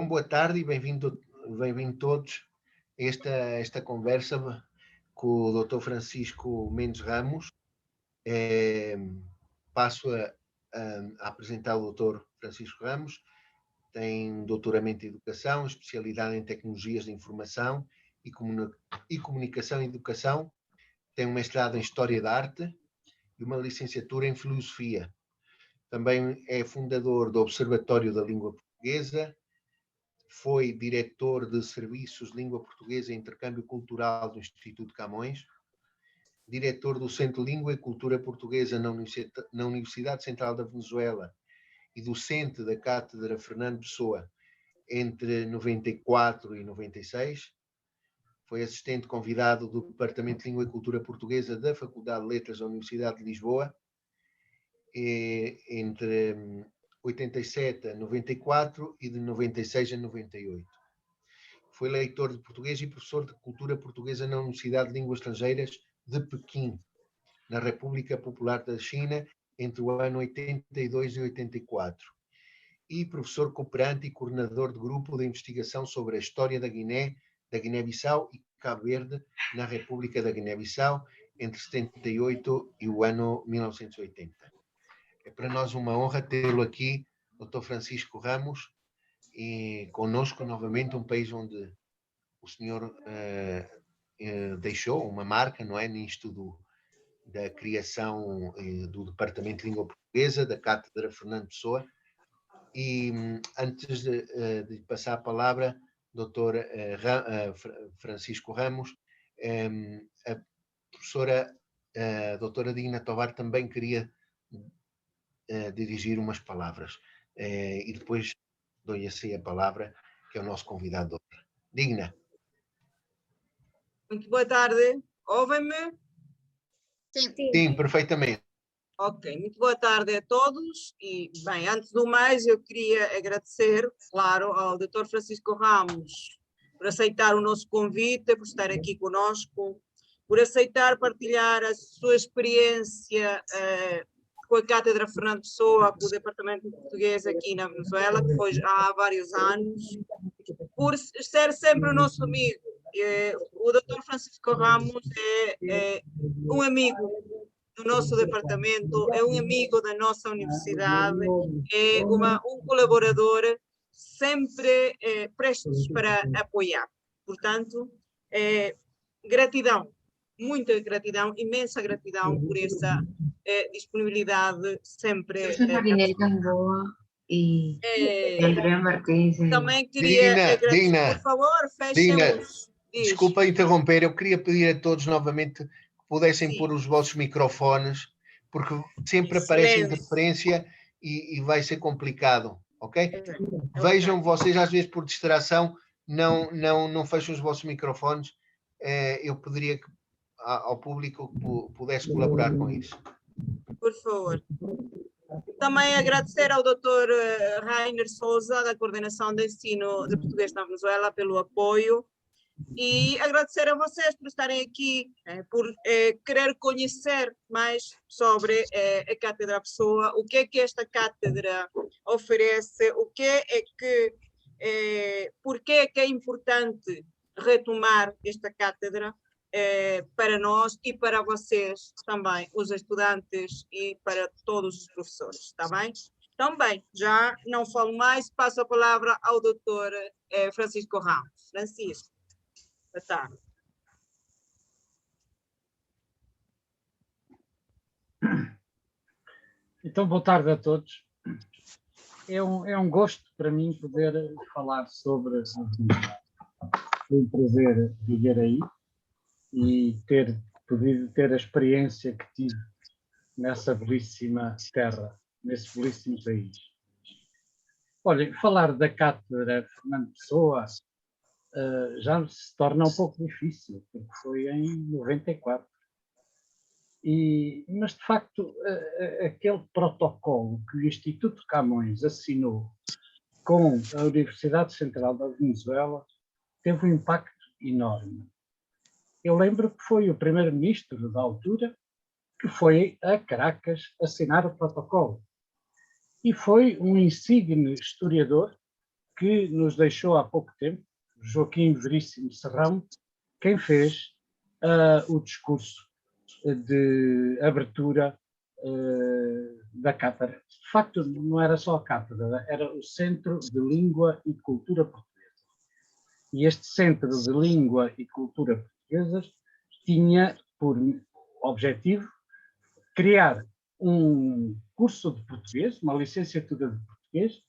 Então, boa tarde e bem-vindo todos a esta conversa com o Dr. Francisco Mendes Ramos. Passo a apresentar o Dr. Francisco Ramos. Tem doutoramento em Educação, especialidade em Tecnologias de Informação e Comunicação e Educação. Tem um mestrado em História da Arte e uma licenciatura em Filosofia. Também é fundador do Observatório da Língua Portuguesa. Foi diretor de Serviços de Língua Portuguesa e Intercâmbio Cultural do Instituto Camões, diretor do Centro de Língua e Cultura Portuguesa na Universidade Central da Venezuela e docente da Cátedra Fernando Pessoa entre 94 e 96. Foi assistente convidado do Departamento de Língua e Cultura Portuguesa da Faculdade de Letras da Universidade de Lisboa entre 87 a 94 e de 96 a 98. Foi leitor de português e professor de cultura portuguesa na Universidade de Línguas Estrangeiras de Pequim, na República Popular da China, entre o ano 82 e 84. E professor cooperante e coordenador de grupo de investigação sobre a história da Guiné-Bissau e Cabo Verde, na República da Guiné-Bissau, entre 78 e o ano 1980. É para nós uma honra tê-lo aqui, Dr. Francisco Ramos, e conosco novamente, um país onde o senhor deixou uma marca, não é, nisto da criação do Departamento de Língua Portuguesa, da Cátedra Fernando Pessoa. E antes de passar a palavra, Dr. Francisco Ramos, a professora doutora Digna Tovar também queria dirigir umas palavras. E depois dou-lhe assim a palavra, que é o nosso convidado. Digna. Muito boa tarde. Ouvem-me? Sim, perfeitamente. Ok, muito boa tarde a todos. E, bem, antes do mais, eu queria agradecer, claro, ao Dr. Francisco Ramos por aceitar o nosso convite, por estar aqui conosco, por aceitar partilhar a sua experiência com a Cátedra Fernando Pessoa, com o Departamento de Português aqui na Venezuela, que foi já há vários anos, por ser sempre o nosso amigo. O Dr. Francisco Ramos é um amigo do nosso departamento, é um amigo da nossa universidade, é um colaborador sempre prestes para apoiar. Portanto, gratidão, muita gratidão, imensa gratidão por essa disponibilidade sempre. E André Martins. Também queria agradecer, Digna, por favor, fechemos. Desculpa interromper, eu queria pedir a todos novamente que pudessem pôr os vossos microfones, porque sempre aparece interferência e vai ser complicado, ok? Vejam vocês, às vezes por distração, não fechem os vossos microfones. Eu pediria que ao público que pudesse colaborar com isso. Por favor. Também agradecer ao Dr. Rainer Souza, da Coordenação de Ensino de Português na Venezuela, pelo apoio, e agradecer a vocês por estarem aqui, por querer conhecer mais sobre a Cátedra Pessoa, o que é que esta cátedra oferece, porque é que é importante retomar esta cátedra para nós e para vocês também, os estudantes, e para todos os professores, está bem? Então, bem, já não falo mais, passo a palavra ao Dr. Francisco Ramos. Francisco, boa tarde. Então, boa tarde a todos. É um gosto para mim poder falar sobre a Venezuela. Foi um prazer viver aí e ter podido ter a experiência que tive nessa belíssima terra, nesse belíssimo país. Olhem, falar da Cátedra Fernando Pessoa já se torna um pouco difícil, porque foi em 94. Mas, de facto, aquele protocolo que o Instituto Camões assinou com a Universidade Central da Venezuela teve um impacto enorme. Eu lembro que foi o primeiro-ministro da altura que foi a Caracas assinar o protocolo. E foi um insigne historiador que nos deixou há pouco tempo, Joaquim Veríssimo Serrão, quem fez o discurso de abertura da cátedra. De facto, não era só a cátedra, era o Centro de Língua e Cultura Portuguesa. E este Centro de Língua e Cultura Portuguesas tinha por objetivo criar um curso de português, uma licenciatura de português,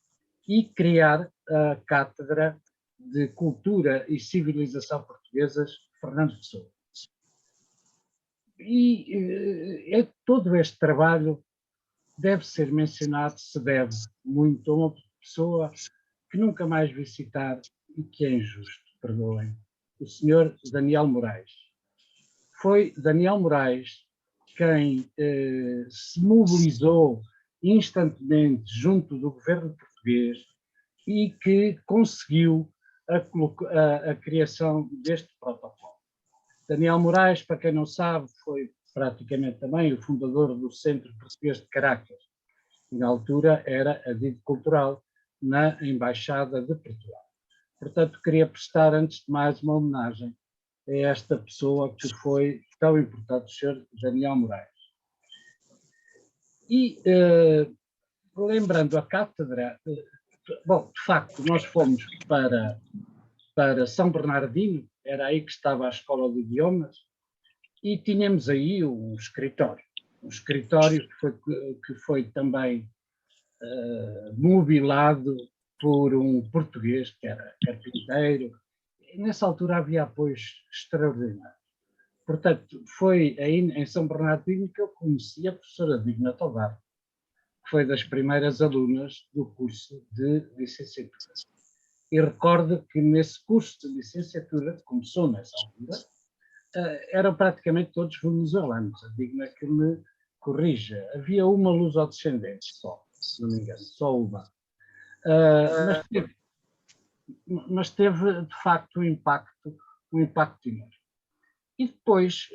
e criar a Cátedra de Cultura e Civilização Portuguesas Fernando Pessoa. E todo este trabalho deve ser mencionado, se deve muito a uma pessoa que nunca mais vi citar e que é injusto, perdoem, o senhor Daniel Moraes. Foi Daniel Moraes quem se mobilizou instantaneamente junto do governo português e que conseguiu a criação deste protocolo. Daniel Moraes, para quem não sabe, foi praticamente também o fundador do Centro Português de Caracas, e na altura era adido cultural na Embaixada de Portugal. Portanto, queria prestar, antes de mais, uma homenagem a esta pessoa que foi tão importante, o Sr. Daniel Moraes. E, lembrando a cátedra, bom, de facto, nós fomos para São Bernardino, era aí que estava a Escola de Idiomas, e tínhamos aí um escritório que foi também mobilado por um português que era carpinteiro. E nessa altura havia apoios extraordinários. Portanto, foi aí em São Bernardino que eu conheci a professora Digna Tovar, que foi das primeiras alunas do curso de licenciatura. E recordo que nesse curso de licenciatura, que começou nessa altura, eram praticamente todos venezuelanos. A Digna que me corrija. Havia uma luso-descendente só, se não me engano, só uma. Mas teve, de facto, um impacto enorme. E depois,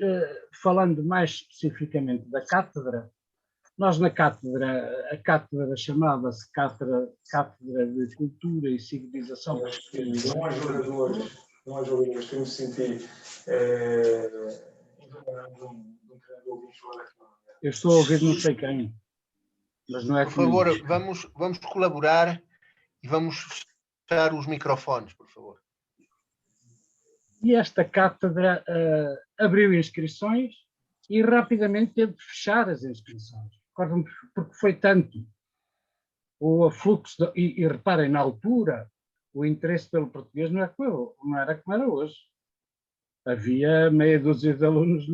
falando mais especificamente da cátedra, nós na cátedra, a cátedra chamava-se Cátedra de Cultura e Civilização Portuguesa. Não há jogadores que eu me senti Eu estou a ouvir não sei quem, mas não é por favor, vamos colaborar e vamos fechar os microfones, por favor. E esta cátedra abriu inscrições e rapidamente teve de fechar as inscrições. Porque foi tanto o afluxo, e reparem, na altura, o interesse pelo português não era como era hoje. Havia meia dúzia de alunos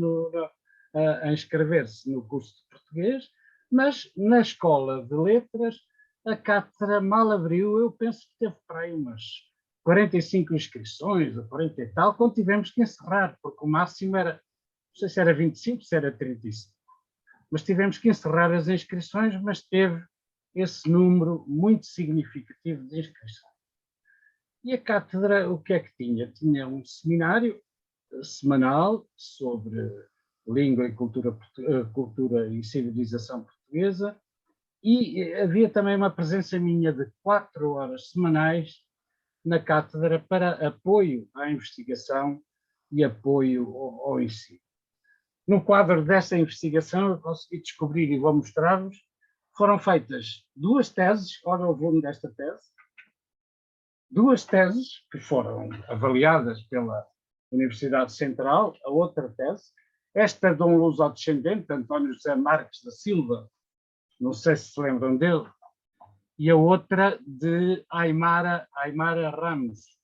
a inscrever-se no curso de português, mas na escola de letras a cátedra mal abriu, eu penso que teve para aí umas 45 inscrições, ou 40 e tal, quando tivemos que encerrar, porque o máximo era, não sei se era 25, se era 35. Mas tivemos que encerrar as inscrições, mas teve esse número muito significativo de inscrições. E a cátedra, o que é que tinha? Tinha um seminário semanal sobre língua e cultura e civilização portuguesa, e havia também uma presença minha de 4 horas semanais na cátedra para apoio à investigação e apoio ao ensino. No quadro dessa investigação, eu consegui descobrir, e vou mostrar-vos, foram feitas 2 teses, olha o volume desta tese, 2 teses que foram avaliadas pela Universidade Central, a outra tese, esta de um luso-descendente, António José Marques da Silva, não sei se se lembram dele, e a outra de Aymara Ramos.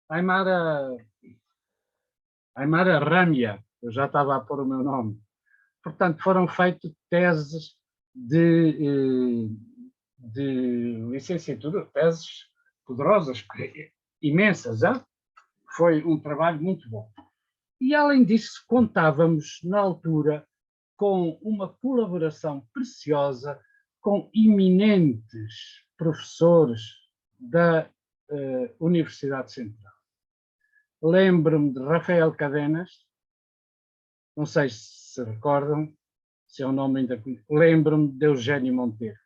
Aymara Ramia, eu já estava a pôr o meu nome. Portanto, foram feitas teses de licenciatura, teses poderosas, imensas, hein? Foi um trabalho muito bom. E, além disso, contávamos, na altura, com uma colaboração preciosa com eminentes professores da Universidade Central. Lembro-me de Rafael Cadenas, não sei se se recordam, se é um nome ainda conhecido. Lembro-me de Eugênio Monteiro.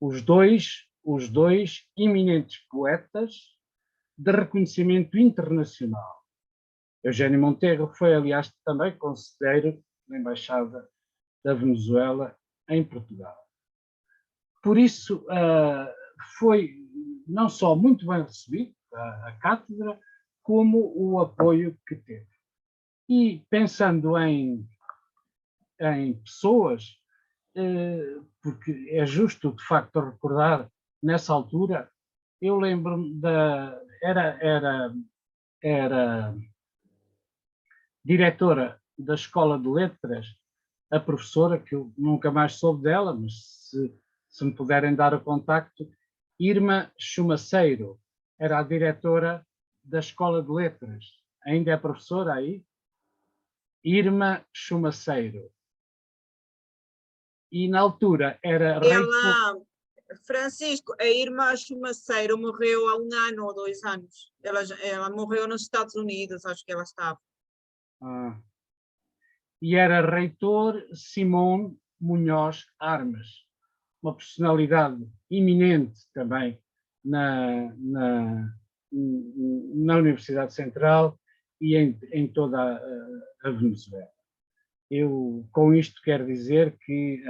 Os dois os dois eminentes poetas de reconhecimento internacional. Eugênio Monteiro foi, aliás, também conselheiro da Embaixada da Venezuela em Portugal. Por isso, foi não só muito bem recebido a cátedra, como o apoio que teve. E pensando em pessoas, porque é justo, de facto, recordar, nessa altura, eu lembro-me era diretora da Escola de Letras, a professora, que eu nunca mais soube dela, mas se me puderem dar o contacto, Irma Chumaceiro, era a diretora da Escola de Letras. Ainda é professora aí? Irma Chumaceiro. E na altura era Ela, Francisco, a irmã Chumaceiro morreu há 1 ano ou 2 anos. Ela morreu nos Estados Unidos, acho que ela estava. E era reitor Simão Munhoz Armas, uma personalidade eminente também na Universidade Central e em toda a Venezuela. Eu, com isto, quero dizer que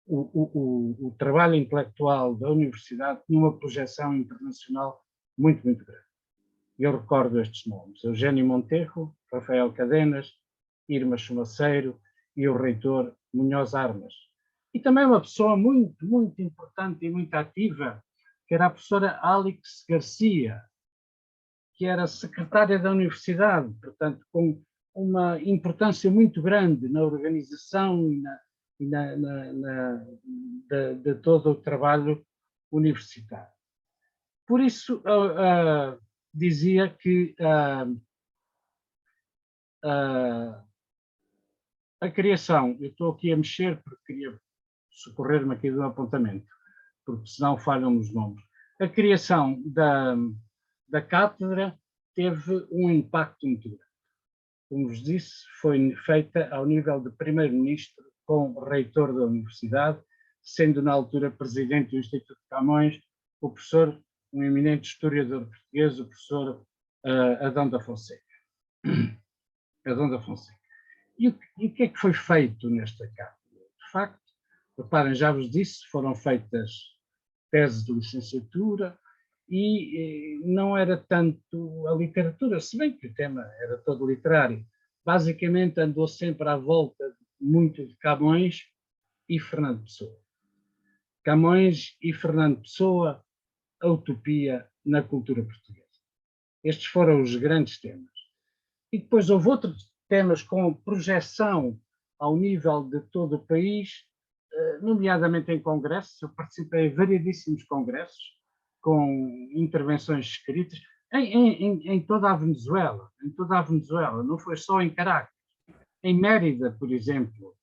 o trabalho intelectual da Universidade tinha uma projeção internacional muito, muito grande. Eu recordo estes nomes: Eugênio Monteiro, Rafael Cadenas, Irma Chumaceiro e o reitor Munhoz Armas. E também uma pessoa muito, muito importante e muito ativa, que era a professora Alix Garcia, que era secretária da Universidade, portanto, com uma importância muito grande na organização e de todo o trabalho universitário. Por isso, dizia que a criação, eu estou aqui a mexer porque queria socorrer-me aqui de um apontamento, porque senão falham os nomes. A criação da cátedra teve um impacto muito grande. Como vos disse, foi feita ao nível de primeiro-ministro com o reitor da universidade, sendo na altura presidente do Instituto de Camões o professor, um eminente historiador português, o professor Adão da Fonseca. Adão da Fonseca. E o que é que foi feito nesta cátedra? De facto, reparem, já vos disse, foram feitas teses de licenciatura e não era tanto a literatura, se bem que o tema era todo literário. Basicamente andou sempre à volta muito de Camões e Fernando Pessoa. Camões e Fernando Pessoa, a utopia na cultura portuguesa. Estes foram os grandes temas. E depois houve outros temas com projeção ao nível de todo o país, nomeadamente em congressos. Eu participei em variedíssimos congressos, com intervenções escritas, em toda a Venezuela, não foi só em Caracas. Em Mérida, por exemplo,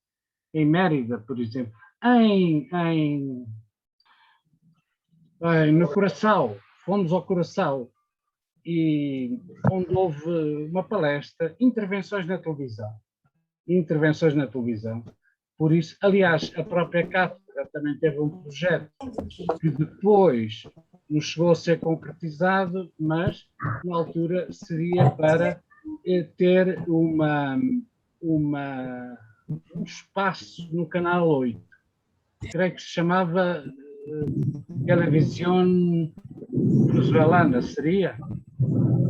no Curaçao, fomos ao Curaçao, e onde houve uma palestra, intervenções na televisão. Por isso, aliás, a própria cátedra também teve um projeto que depois não chegou a ser concretizado, mas na altura seria para ter um espaço no Canal 8. Creio que se chamava Televisão Venezuelana, seria?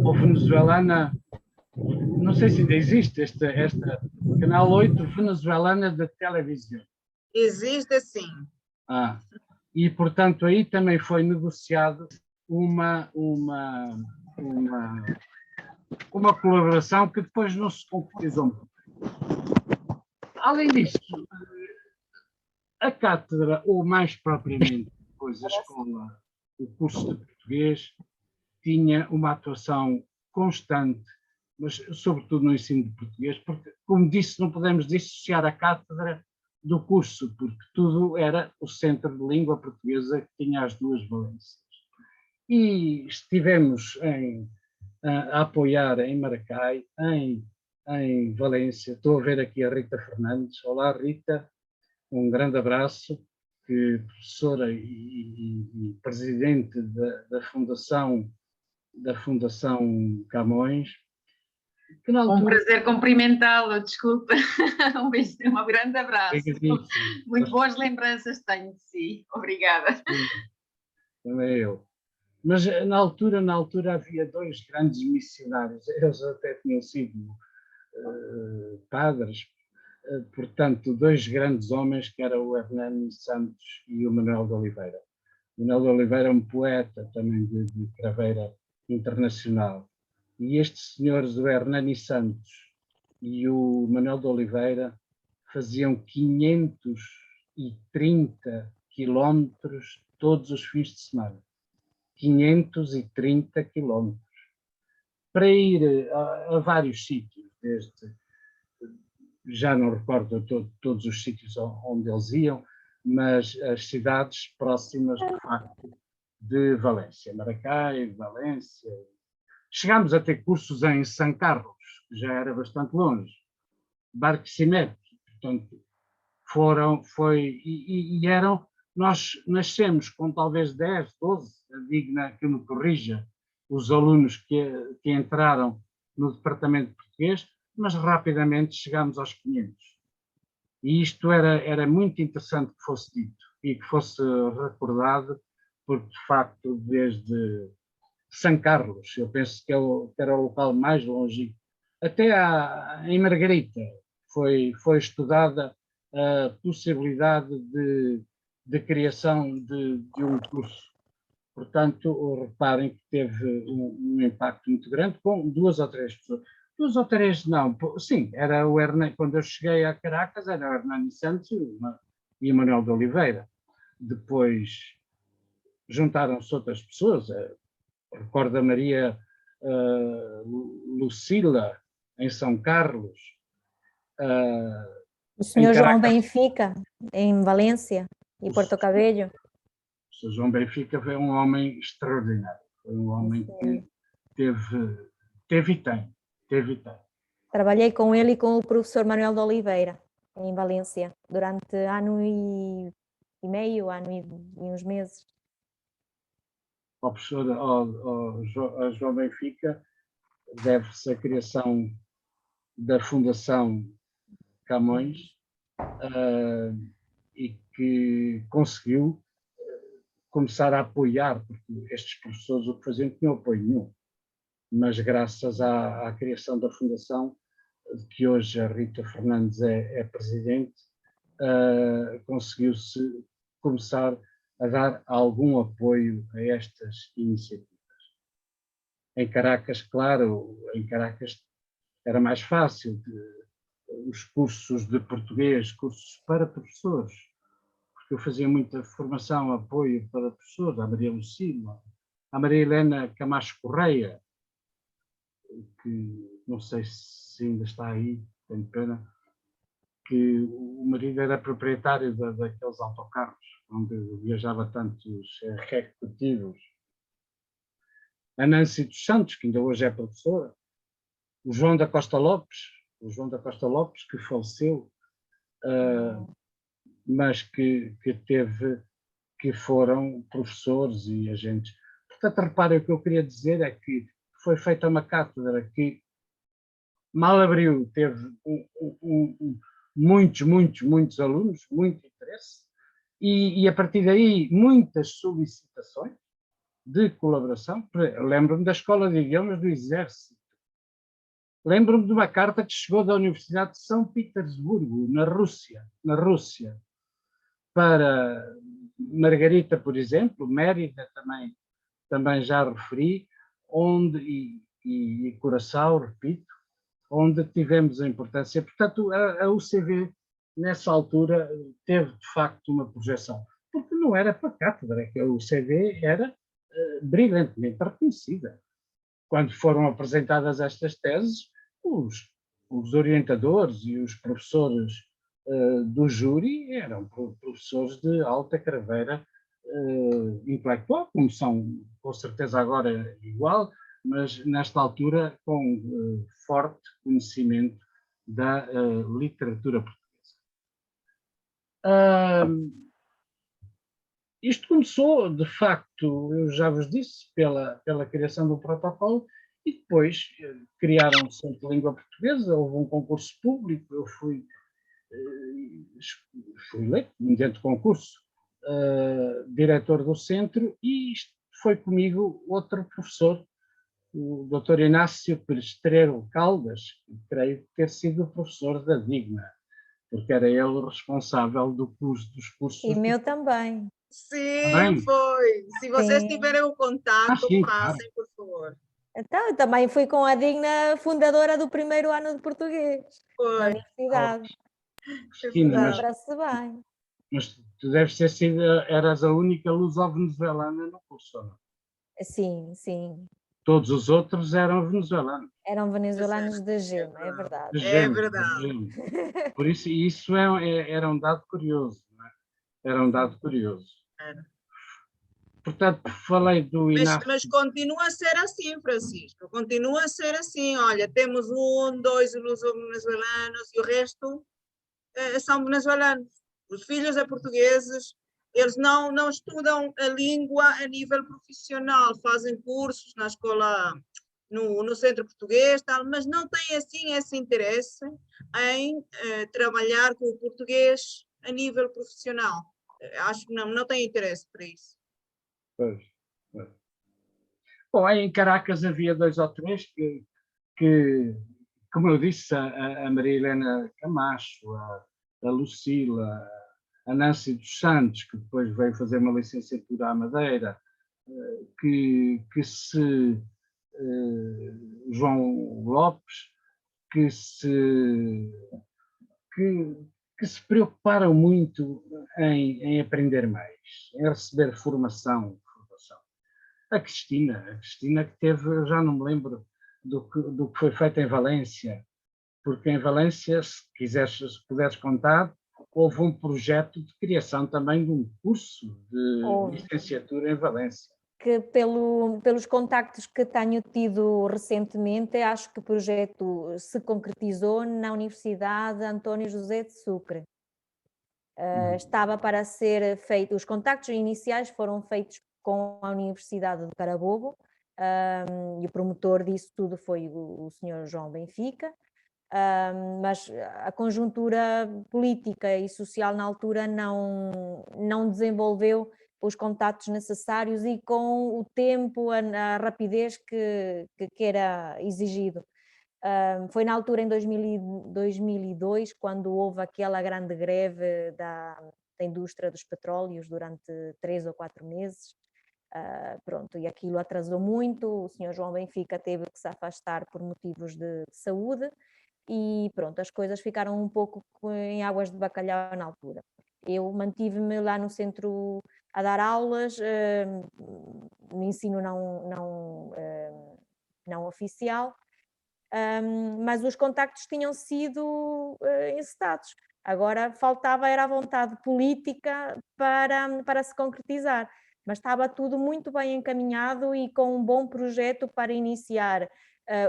Ou Venezuelana, não sei se ainda existe esta Canal 8 Venezuelana de Televisão. Existe sim. E portanto aí também foi negociado uma colaboração que depois não se concretizou. Além disso, a cátedra, ou mais propriamente depois a escola, o curso de português, tinha uma atuação constante, mas sobretudo no ensino de português, porque, como disse, não podemos dissociar a cátedra do curso, porque tudo era o Centro de Língua Portuguesa que tinha as duas valências. E estivemos a apoiar em Maracai, em Valência. Estou a ver aqui a Rita Fernandes. Olá, Rita, um grande abraço. que professora e presidente da Fundação Camões, que na Um altura... prazer cumprimentá-lo, desculpa. Um beijo, um grande abraço. Muito boas lembranças tenho de si. Obrigada. Também eu. Mas na altura havia dois grandes missionários, eles até tinham sido padres, portanto, dois grandes homens, que eram o Hernani Santos e o Manuel de Oliveira. O Manuel de Oliveira é um poeta também de craveira internacional. E estes senhores, o Hernani Santos e o Manuel de Oliveira, faziam 530 quilómetros todos os fins de semana. 530 quilómetros. Para ir a vários sítios, já não recordo todos os sítios onde eles iam, mas as cidades próximas, de facto, de Valência, Maracai, Valência. Chegámos a ter cursos em São Carlos, que já era bastante longe, Barquisimeto, portanto, nós nascemos com talvez 10, 12, digna que me corrija, os alunos que entraram no departamento de português, mas rapidamente chegámos aos 500. E isto era muito interessante que fosse dito e que fosse recordado, porque de facto desde São Carlos, eu penso que era o local mais longe, até em Margarita foi estudada a possibilidade de criação de um curso. Portanto, reparem que teve um impacto muito grande com 2 ou 3 pessoas. 2 ou 3 não, sim, era o Hernani, quando eu cheguei a Caracas, era o Hernani Santos e o Manuel de Oliveira. Depois juntaram-se outras pessoas, recordo a Maria Lucila, em São Carlos. O senhor João Benfica, em Valência e Porto Cabello. O senhor João Benfica foi um homem extraordinário. Foi um homem que teve e tem. Trabalhei com ele e com o professor Manuel de Oliveira, em Valência, durante ano e meio, ano e uns meses. Ao professor João Benfica deve-se a criação da Fundação Camões e que conseguiu começar a apoiar, porque estes professores o que faziam não tinham apoio nenhum, mas graças à criação da Fundação, de que hoje a Rita Fernandes é presidente, conseguiu-se começar a dar algum apoio a estas iniciativas. Em Caracas, claro, era mais fácil, os cursos de português, cursos para professores, porque eu fazia muita formação, apoio para professores, a Maria Lucila, a Maria Helena Camacho Correia, que não sei se ainda está aí, tenho pena, que o marido era proprietário daqueles autocarros, onde viajava tantos executivos. A Nancy dos Santos, que ainda hoje é professora, o João da Costa Lopes, que faleceu, mas que foram professores e agentes. Portanto, reparem, o que eu queria dizer é que foi feita uma cátedra que mal abriu, teve muitos alunos, muito interesse, e a partir daí muitas solicitações de colaboração. Lembro-me da Escola de Idiomas do Exército. Lembro-me de uma carta que chegou da Universidade de São Petersburgo, na Rússia, para Margarita, por exemplo, Mérida também já referi, e Curaçao, repito, onde tivemos a importância. Portanto, a UCV, nessa altura, teve, de facto, uma projeção. Porque não era para cátedra, é que a UCV era brilhantemente reconhecida. Quando foram apresentadas estas teses, os orientadores e os professores do júri eram professores de alta craveira intelectual, como são, com certeza, agora igual, mas nesta altura com forte conhecimento da literatura portuguesa. isto começou, de facto, eu já vos disse, pela criação do protocolo, e depois criaram o Centro de Língua Portuguesa, houve um concurso público, eu fui eleito, dentro do concurso, diretor do centro, e foi comigo outro professor, o Dr. Inácio Perestrero Caldas, que creio ter sido o professor da Digna, porque era ele o responsável dos cursos. E meu também. Sim, Também? foi. Se vocês Sim. tiverem o contato, sim, passem, claro. por favor. Então, eu também fui com a Digna fundadora do primeiro ano de português, na Foi. universidade. Cristina, Lembra-se bem. mas tu deves ter sido, eras a única luso-venezuelana no curso, não? Sim, sim. Todos os outros eram venezuelanos. Eram venezuelanos de gema, é De verdade. É gema, verdade. de gema. Por isso era um dado curioso, não é? Era um dado curioso. Era. Portanto, falei do Inácio. Mas continua a ser assim, Francisco. Continua a ser assim. Olha, temos 1, 2 luso-venezuelanos e o resto são venezuelanos. Os filhos é portugueses. Eles não estudam a língua a nível profissional, fazem cursos na escola, no centro português, tal, mas não têm assim esse interesse em trabalhar com o português a nível profissional. Acho que não têm interesse para isso. Pois. Bom, aí em Caracas havia 2 ou 3 que como eu disse, a Maria Helena Camacho, a Lucila, a Nancy dos Santos, que depois veio fazer uma licenciatura à Madeira, João Lopes, que se preocuparam muito em aprender mais, em receber formação. A Cristina que teve, eu já não me lembro do que foi feito em Valência, porque em Valência, se puderes contar, houve um projeto de criação também de um curso de licenciatura em Valência. Que pelos contactos que tenho tido recentemente, acho que o projeto se concretizou na Universidade António José de Sucre. Estava para ser feito, os contactos iniciais foram feitos com a Universidade de Carabobo, e o promotor disso tudo foi o Sr. João Benfica, mas a conjuntura política e social na altura não desenvolveu os contactos necessários e com o tempo, a rapidez que era exigido. Foi na altura, em 2002, quando houve aquela grande greve da indústria dos petróleos durante 3 ou 4 meses. Pronto, e aquilo atrasou muito, o Sr. João Benfica teve que se afastar por motivos de saúde e pronto, as coisas ficaram um pouco em águas de bacalhau na altura. Eu mantive-me lá no centro a dar aulas, no ensino não oficial, mas os contactos tinham sido encetados. Agora faltava era a vontade política para se concretizar, mas estava tudo muito bem encaminhado e com um bom projeto para iniciar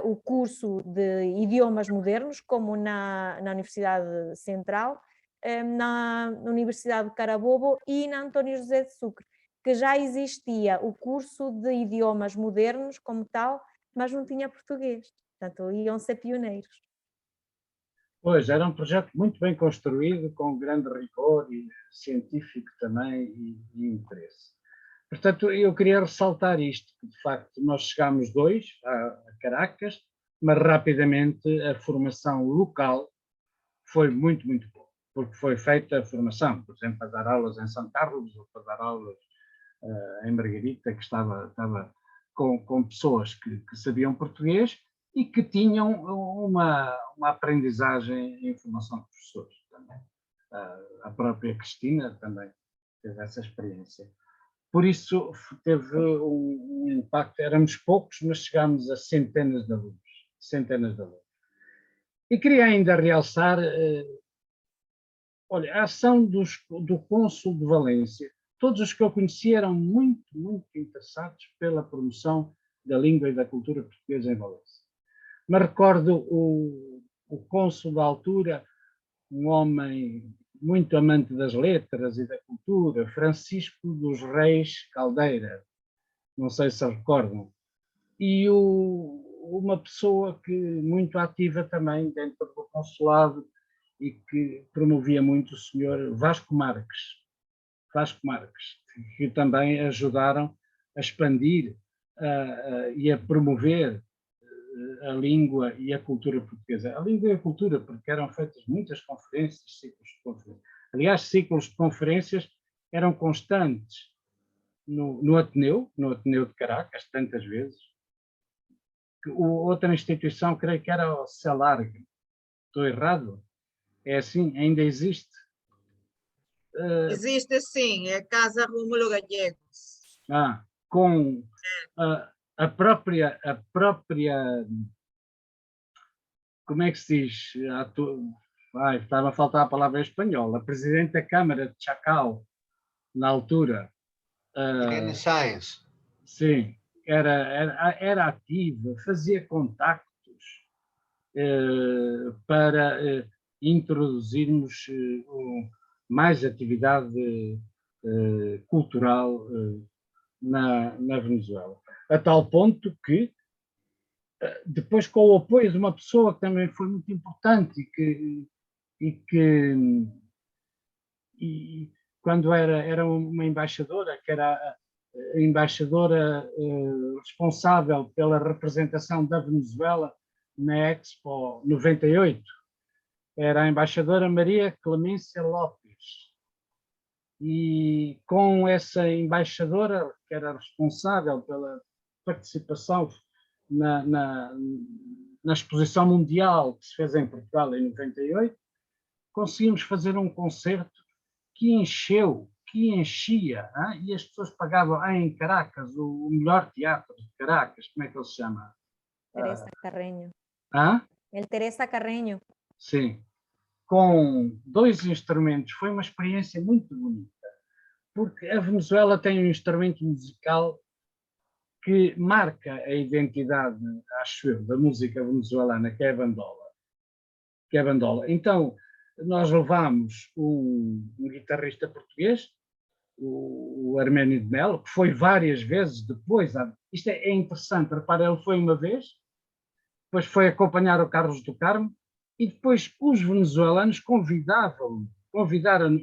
o curso de idiomas modernos, como na Universidade Central, na Universidade de Carabobo e na António José de Sucre, que já existia o curso de idiomas modernos como tal, mas não tinha português. Portanto, iam ser pioneiros. Pois, era um projeto muito bem construído, com grande rigor e científico também e interesse. Portanto, eu queria ressaltar isto, que de facto nós chegámos 2 a Caracas, mas rapidamente a formação local foi muito, muito boa, porque foi feita a formação, por exemplo, para dar aulas em São Carlos ou para dar aulas em Margarita, que estava com pessoas que sabiam português e que tinham uma aprendizagem em formação de professores também. A própria Cristina também teve essa experiência. Por isso teve um impacto, éramos poucos, mas chegámos a centenas de alunos. E queria ainda realçar, olha, a ação do cônsul de Valência. Todos os que eu conheci eram muito, muito interessados pela promoção da língua e da cultura portuguesa em Valência. Mas recordo o cônsul da altura, um homem muito amante das letras e da cultura, Francisco dos Reis Caldeira, não sei se recordam, e uma pessoa que muito ativa também dentro do consulado e que promovia muito o senhor Vasco Marques, que também ajudaram a expandir e a promover a língua e a cultura portuguesa. A língua e a cultura, porque eram feitas muitas conferências, ciclos de conferências. Aliás, ciclos de conferências eram constantes no Ateneu de Caracas, tantas vezes. Outra instituição, creio que era o CELARG. Estou errado? É assim? Ainda existe? Existe sim, é a Casa Rômulo Gallegos. Com a própria, como é que se diz? Estava a faltar a palavra em espanhol. A presidente da Câmara de Chacal, na altura. Irene Sáenz. Sim, era ativa, fazia contactos para introduzirmos mais atividade cultural na Venezuela. A tal ponto que, depois, com o apoio de uma pessoa que também foi muito importante e quando era uma embaixadora, que era a embaixadora responsável pela representação da Venezuela na Expo 98, era a embaixadora Maria Clemência Lopes. E com essa embaixadora, que era responsável pela participação na exposição mundial que se fez em Portugal em 98, conseguimos fazer um concerto que enchia, e as pessoas pagavam em Caracas, o melhor teatro de Caracas, como é que ele se chama? Teresa Carreño. El Teresa Carreño. Sim. Com 2 instrumentos, foi uma experiência muito bonita, porque a Venezuela tem um instrumento musical que marca a identidade, acho eu, da música venezuelana, que é a bandola. Então, nós levámos um guitarrista português, o Arménio de Melo, que foi várias vezes depois. Isto é interessante, repara, ele foi uma vez, depois foi acompanhar o Carlos do Carmo, e depois os venezuelanos convidaram-no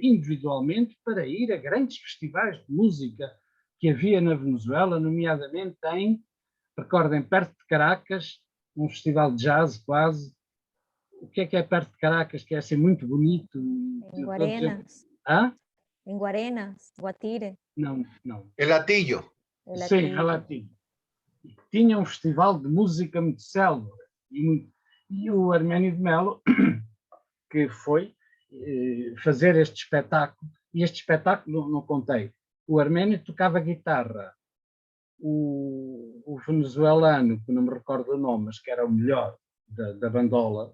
individualmente para ir a grandes festivais de música que havia na Venezuela, nomeadamente recordem, perto de Caracas, um festival de jazz quase. O que é perto de Caracas, que é assim muito bonito? Em Guarenas. Em Guarenas, Guatire. Não. El Latillo. Sim, El Latillo. Tinha um festival de música muito célebre. E o Arménio de Melo, que foi fazer este espetáculo, e este espetáculo não contei. O Arménio tocava guitarra, o venezuelano, que não me recordo o nome, mas que era o melhor da bandola,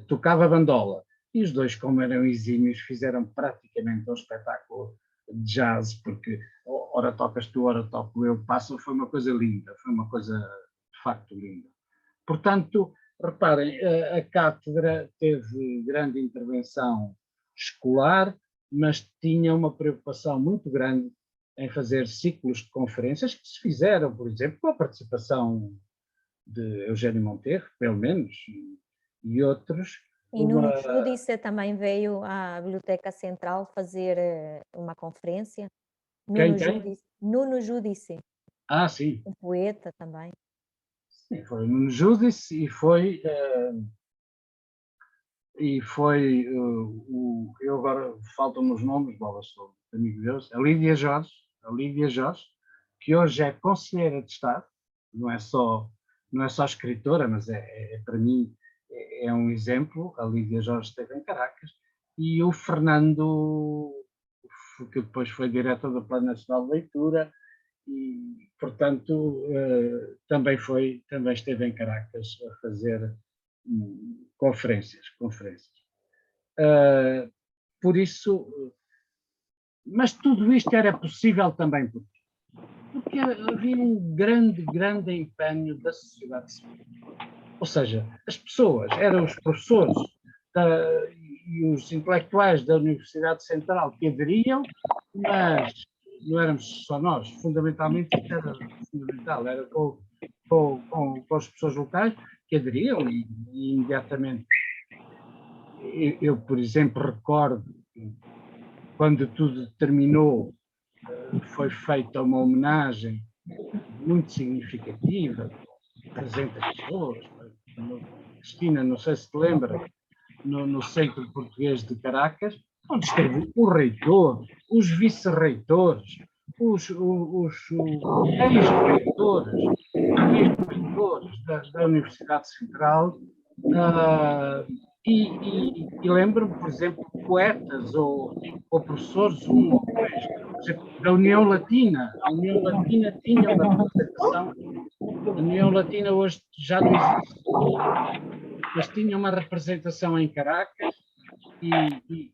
tocava bandola. E os dois, como eram exímios, fizeram praticamente um espetáculo de jazz, porque ora tocas tu, ora toco eu, foi uma coisa linda, foi uma coisa de facto linda. Portanto, reparem, a cátedra teve grande intervenção escolar, mas tinha uma preocupação muito grande em fazer ciclos de conferências que se fizeram, por exemplo, com a participação de Eugênio Monteiro, pelo menos, e outros. E Nuno Judice também veio à Biblioteca Central fazer uma conferência. Nuno Judice. Sim. Um poeta também. Sim, foi o Nuno Judice e foi eu agora faltam-me os nomes, bolas, sou amigo de Deus, a Lídia Jorge, que hoje é conselheira de Estado, não é só escritora, mas para mim é um exemplo. A Lídia Jorge esteve em Caracas, e o Fernando, que depois foi diretor do Plano Nacional de Leitura, e, portanto, também esteve em Caracas a fazer conferências. Por isso, mas tudo isto era possível também porque havia um grande empenho da sociedade civil. Ou seja, as pessoas, eram os professores e os intelectuais da Universidade Central que aderiam, mas não éramos só nós, fundamentalmente isto era fundamental, era com as pessoas locais que aderiam e imediatamente. Eu, por exemplo, recordo que quando tudo terminou, foi feita uma homenagem muito significativa, 300 pessoas. Cristina, não sei se te lembra, no Centro Português de Caracas, onde esteve o reitor, os vice-reitores, os ex-reitores da Universidade Central, e lembro-me, por exemplo, poetas ou professores, um ou dois, por exemplo, da União Latina. A União Latina tinha uma representação. A União Latina hoje já não existe, mas tinha uma representação em Caracas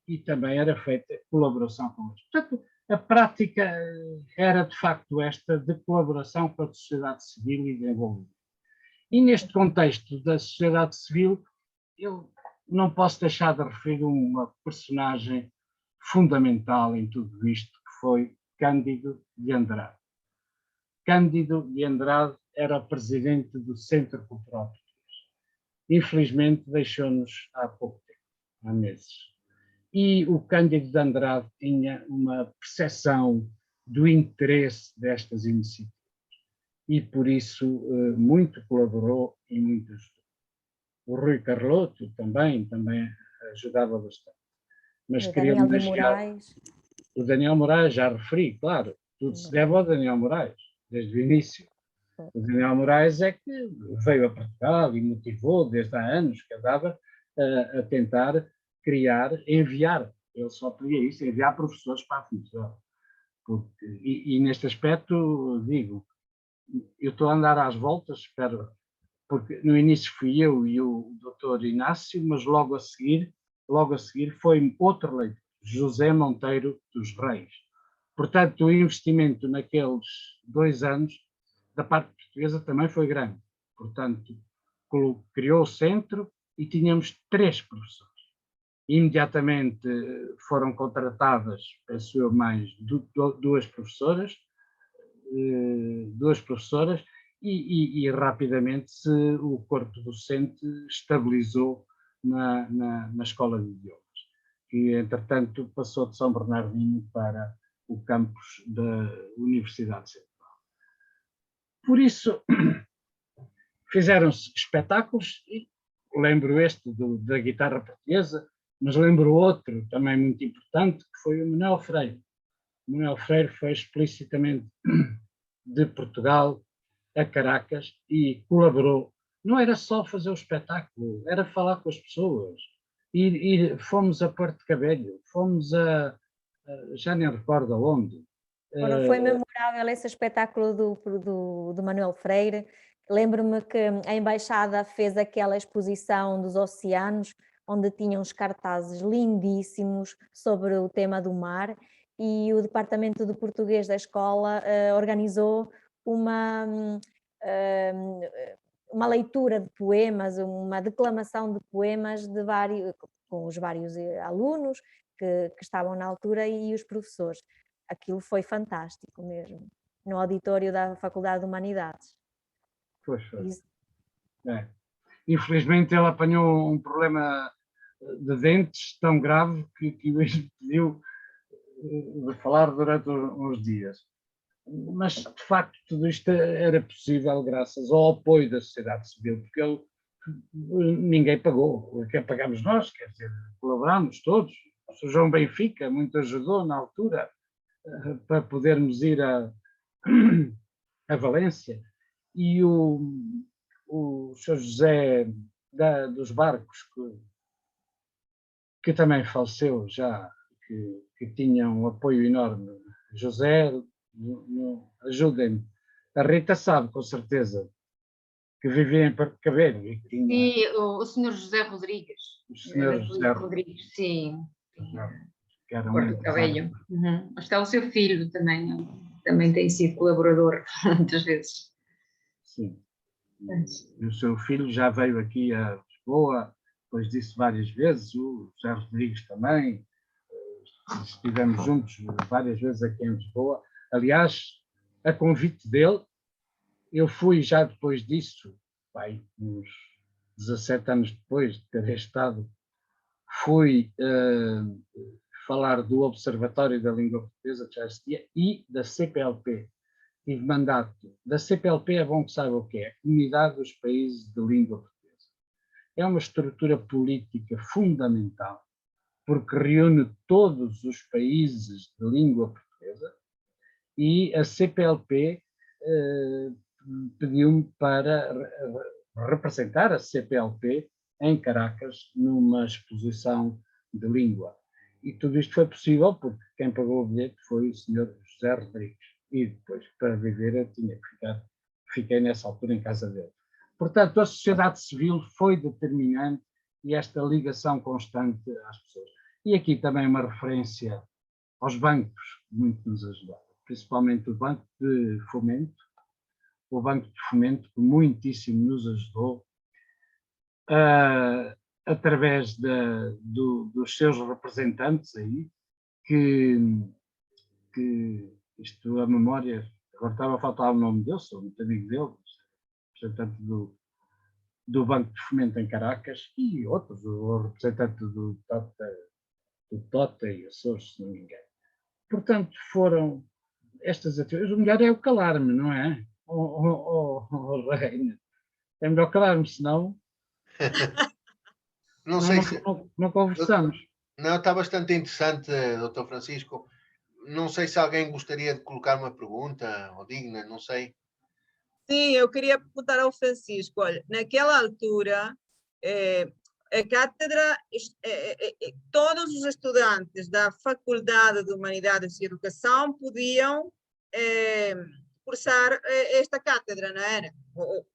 e também era feita colaboração com eles. Portanto, a prática era de facto esta de colaboração com a sociedade civil e desenvolvimento. E neste contexto da sociedade civil, eu não posso deixar de referir uma personagem fundamental em tudo isto, que foi Cândido de Andrade. Cândido de Andrade era o presidente do Centro Cultural Português. Infelizmente deixou-nos há pouco tempo, há meses. E o Cândido de Andrade tinha uma percepção do interesse destas iniciativas e por isso muito colaborou e muito ajudou. O Rui Carloto também ajudava bastante. Mas queria deixar... O Daniel Moraes, já referi, claro, tudo se deve ao Daniel Moraes, desde o início. O Daniel Moraes é que veio a Portugal e motivou, desde há anos que andava a tentar criar, enviar, ele só pedia isso, enviar professores para a Funchal. E neste aspecto, digo, eu estou a andar às voltas, espero, porque no início fui eu e o Dr. Inácio, mas logo a seguir foi outro leitor, José Monteiro dos Reis. Portanto, o investimento naqueles 2 anos da parte portuguesa também foi grande. Portanto, criou o centro e tínhamos 3 professores. Imediatamente foram contratadas, penso eu, mais 2 professoras, e rapidamente o corpo docente estabilizou na Escola de Idiomas, que entretanto passou de São Bernardino para o campus da Universidade Central. Por isso, fizeram-se espetáculos, e lembro este da guitarra portuguesa, mas lembro outro também muito importante, que foi o Manuel Freire. O Manuel Freire foi explicitamente de Portugal a Caracas e colaborou. Não era só fazer o espetáculo, era falar com as pessoas. E fomos a Porto Cabello, fomos já nem recordo aonde. Foi memorável esse espetáculo do Manuel Freire. Lembro-me que a Embaixada fez aquela exposição dos oceanos, onde tinham os cartazes lindíssimos sobre o tema do mar, e o Departamento de Português da escola organizou uma leitura de poemas, uma declamação de poemas com os vários alunos que estavam na altura e os professores. Aquilo foi fantástico mesmo, no auditório da Faculdade de Humanidades. Pois foi. Infelizmente ele apanhou um problema de dentes tão grave que hoje pediu de falar durante uns dias. Mas, de facto, tudo isto era possível graças ao apoio da sociedade civil, porque ninguém pagou. O que pagámos nós, quer dizer, colaborámos todos. O Sr. João Benfica muito ajudou na altura para podermos ir a Valência. E o Sr. José dos Barcos, que também faleceu já, que tinha um apoio enorme. José, ajudem-me. A Rita sabe, com certeza, que vivia em Porto Cabello. Sim, o Sr. José Rodrigues. O Sr. José Rodrigues, sim. Que era Porto Cabello. Está o seu filho também tem sido colaborador muitas vezes. Sim. E o seu filho já veio aqui a Lisboa depois disse várias vezes, o José Rodrigues também, estivemos juntos várias vezes aqui em Lisboa. Aliás, a convite dele, eu fui já depois disso, uns 17 anos depois de ter estado, fui falar do Observatório da Língua Portuguesa, que já existia, e da CPLP. Tive mandato. Da CPLP é bom que saiba o que é, a Comunidade dos Países de Língua Portuguesa. É uma estrutura política fundamental, porque reúne todos os países de língua portuguesa, e a CPLP pediu-me para representar a CPLP em Caracas numa exposição de língua. E tudo isto foi possível porque quem pagou o bilhete foi o Sr. José Rodrigues. E depois, para viver, eu tinha que fiquei nessa altura em casa dele. Portanto, a sociedade civil foi determinante e esta ligação constante às pessoas. E aqui também uma referência aos bancos, que muito nos ajudaram, principalmente o Banco de Fomento, que muitíssimo nos ajudou, através dos seus representantes aí, que isto, a memória, agora estava a faltar o nome dele, sou muito amigo dele, representante do Banco de Fomento em Caracas, e outros, o representante do TOTA e Açores, se não me engano. Portanto, foram estas atividades. O melhor é o calar-me, não é? Reina. É melhor calar-me, senão Não sei se... não conversamos. Não, está bastante interessante, Dr. Francisco. Não sei se alguém gostaria de colocar uma pergunta, ou digna, não sei. Sim, eu queria perguntar ao Francisco, olha, naquela altura, a cátedra, todos os estudantes da Faculdade de Humanidades e Educação podiam cursar esta cátedra, não era?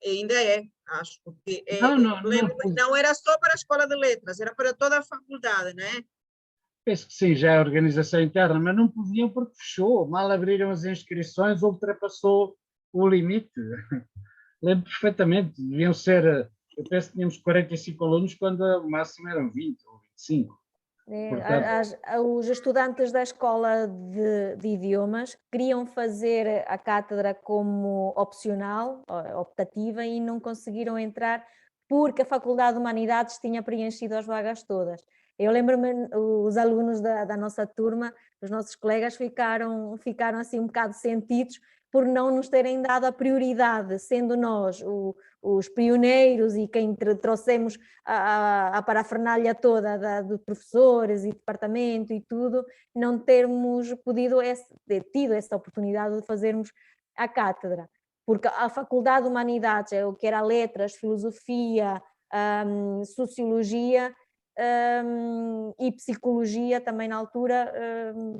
Ainda é, acho. Porque, não era só para a Escola de Letras, era para toda a faculdade, não é? Penso que sim, já é a organização interna, mas não podiam porque fechou. Mal abriram as inscrições, ultrapassou o limite. Lembro perfeitamente, deviam ser, eu penso que tínhamos 45 alunos quando o máximo eram 20 ou 25. Portanto, os estudantes da escola de idiomas queriam fazer a cátedra como opcional, optativa, e não conseguiram entrar porque a Faculdade de Humanidades tinha preenchido as vagas todas. Eu lembro-me, os alunos da nossa turma, os nossos colegas ficaram assim um bocado sentidos por não nos terem dado a prioridade, sendo nós os pioneiros e quem trouxemos a parafernália toda de professores e departamento e tudo, não termos tido essa oportunidade de fazermos a cátedra. Porque a Faculdade de Humanidades, o que era letras, filosofia, sociologia, e psicologia também na altura,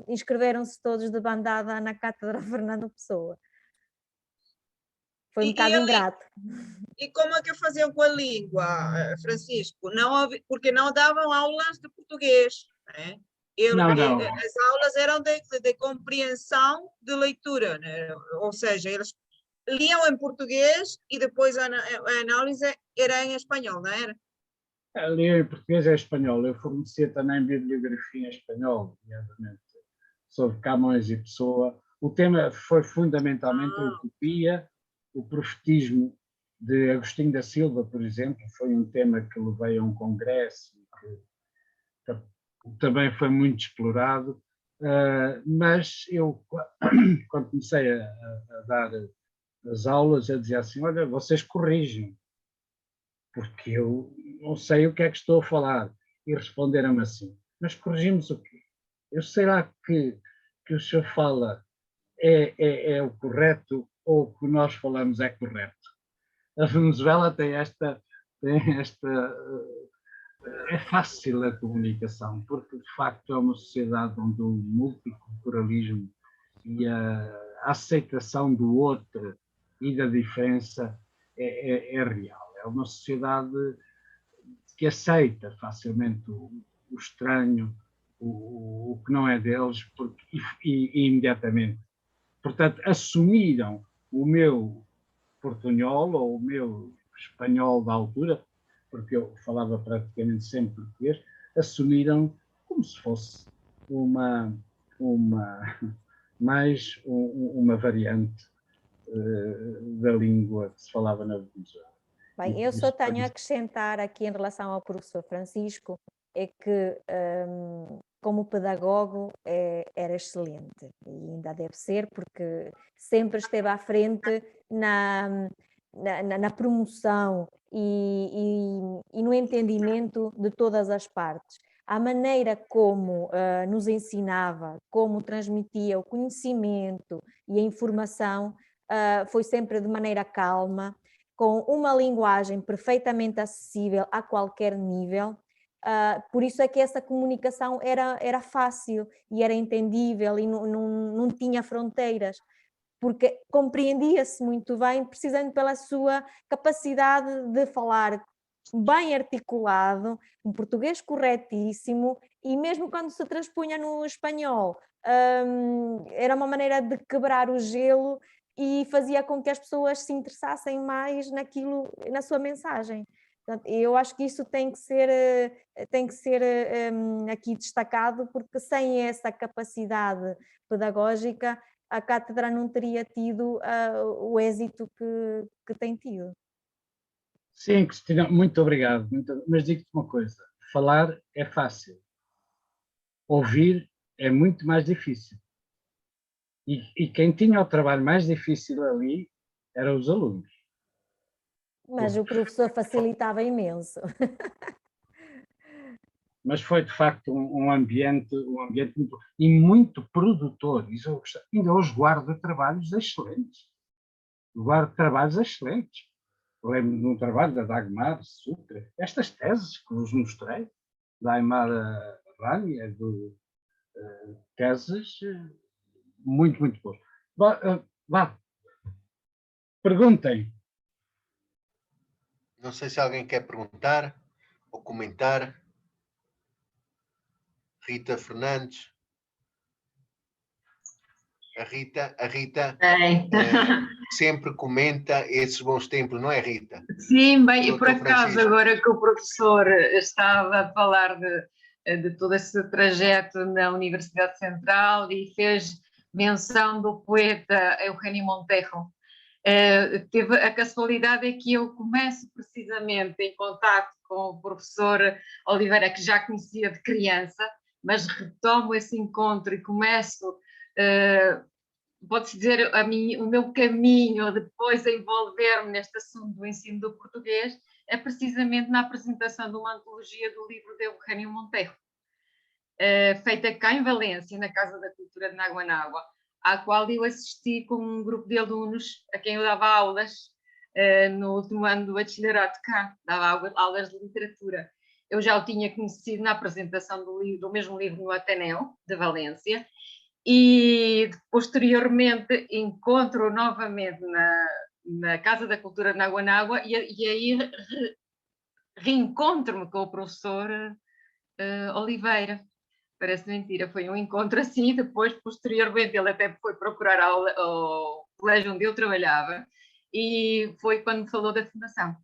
inscreveram-se todos de bandada na cátedra Fernando Pessoa. Foi um bocado ingrato. E como é que faziam com a língua, Francisco? Porque não davam aulas de português, né? Não. As aulas eram de compreensão de leitura, né? Ou seja, eles liam em português e depois a análise era em espanhol, não era? Lia em português e espanhol. Eu fornecia também bibliografia em espanhol, nomeadamente, sobre Camões e Pessoa. O tema foi fundamentalmente a utopia, o profetismo de Agostinho da Silva, por exemplo, foi um tema que levei a um congresso, que também foi muito explorado, mas eu, quando comecei a dar as aulas, eu dizia assim, olha, vocês corrigem, porque eu não sei o que é que estou a falar. E responderam-me assim, mas corrigimos o quê? Eu sei lá que o senhor fala é o correto ou o que nós falamos é correto. A Venezuela tem esta é fácil a comunicação, porque de facto é uma sociedade onde o multiculturalismo e a aceitação do outro e da diferença é real. É uma sociedade que aceita facilmente o estranho, o que não é deles, e imediatamente. Portanto, assumiram o meu portunhol ou o meu espanhol da altura, porque eu falava praticamente sempre português, assumiram como se fosse mais uma variante da língua que se falava na Venezuela. Bem, eu só tenho a acrescentar aqui em relação ao professor Francisco, é que como pedagogo era excelente e ainda deve ser, porque sempre esteve à frente na promoção e no entendimento de todas as partes. A maneira como nos ensinava, como transmitia o conhecimento e a informação foi sempre de maneira calma, com uma linguagem perfeitamente acessível a qualquer nível. Por isso é que essa comunicação era fácil e era entendível e não tinha fronteiras, porque compreendia-se muito bem, precisando pela sua capacidade de falar bem articulado, um português corretíssimo, e mesmo quando se transpunha no espanhol, era uma maneira de quebrar o gelo e fazia com que as pessoas se interessassem mais naquilo, na sua mensagem. Portanto, eu acho que isso tem que ser aqui destacado, porque sem essa capacidade pedagógica a cátedra não teria tido o êxito que tem tido. Sim, Cristina, muito obrigado. Mas digo-te uma coisa, falar é fácil, ouvir é muito mais difícil. E quem tinha o trabalho mais difícil ali eram os alunos. Mas o professor facilitava imenso. Mas foi, de facto, um ambiente muito produtor. Isso ainda hoje guardo trabalhos excelentes. Lembro de um trabalho da Dagmar Sucre. Estas teses que vos mostrei, da Aymara Rania, teses muito, muito boas. Vá. Perguntem. Não sei se alguém quer perguntar ou comentar. Rita Fernandes. A Rita sempre comenta esses bons tempos, não é, Rita? Sim, bem, e por Doutor acaso, Francisco. agora que o professor estava a falar de todo esse trajeto na Universidade Central e fez menção do poeta Eugenio Montejo, teve a casualidade é que eu começo precisamente em contato com o professor Oliveira, que já conhecia de criança, mas retomo esse encontro e começo, pode-se dizer, o meu caminho depois a envolver-me neste assunto do ensino do português é precisamente na apresentação de uma antologia do livro de Eugenio Montejo, feita cá em Valência, na Casa da Cultura de Naguanágua, à qual eu assisti com um grupo de alunos a quem eu dava aulas no último ano do bacharelato cá, dava aulas de literatura. Eu já o tinha conhecido na apresentação do mesmo livro no Ateneu de Valência, e posteriormente encontro novamente na Casa da Cultura de Naguanágua e aí reencontro-me com o professor Oliveira. Parece mentira, foi um encontro assim, depois, posteriormente, ele até foi procurar aula ao colégio onde eu trabalhava, e foi quando me falou da fundação,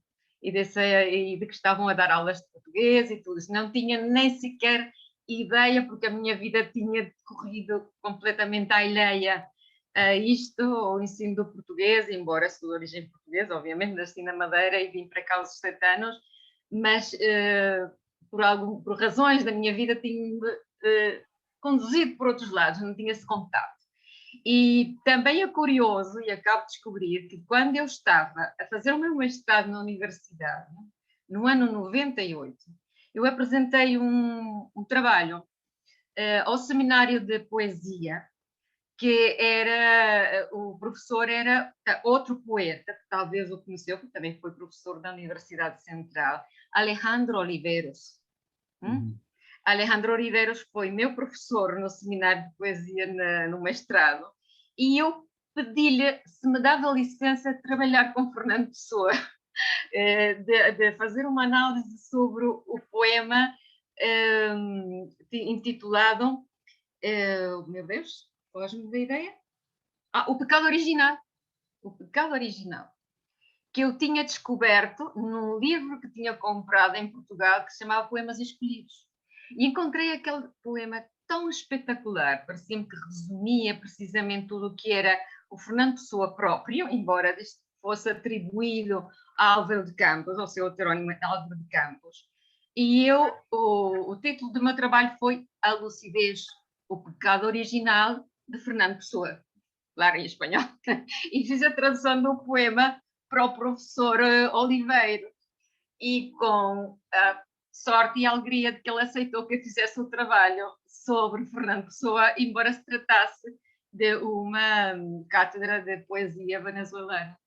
e de que estavam a dar aulas de português e tudo. Não tinha nem sequer ideia, porque a minha vida tinha decorrido completamente alheia a isto, ao ensino do português, embora sou de origem portuguesa, obviamente, nasci na Madeira e vim para cá aos 7 anos, mas por razões da minha vida tinha conduzido por outros lados, não tinha esse contato. E também é curioso, e acabo de descobrir, que quando eu estava a fazer o meu mestrado na universidade, no ano 98, eu apresentei um trabalho ao seminário de poesia, que o professor era outro poeta, que talvez o conheceu, que também foi professor da Universidade Central, Alejandro Oliveros. Alejandro Oliveros foi meu professor no seminário de poesia no mestrado, e eu pedi-lhe se me dava licença de trabalhar com Fernando Pessoa, de fazer uma análise sobre o poema intitulado, meu Deus, foge-me da ideia, O Pecado Original. O Pecado Original. que eu tinha descoberto num livro que tinha comprado em Portugal, que se chamava Poemas Escolhidos. E encontrei aquele poema tão espetacular, parecia-me que resumia precisamente tudo o que era o Fernando Pessoa próprio, embora fosse atribuído a Álvaro de Campos, ao seu heterónimo Álvaro de Campos. E o título do meu trabalho foi A Lucidez, o pecado original de Fernando Pessoa, claro, em espanhol. E fiz a tradução do poema para o professor Oliveira. E com a sorte e alegria de que ele aceitou que eu fizesse o trabalho sobre Fernando Pessoa, embora se tratasse de uma cátedra de poesia venezuelana.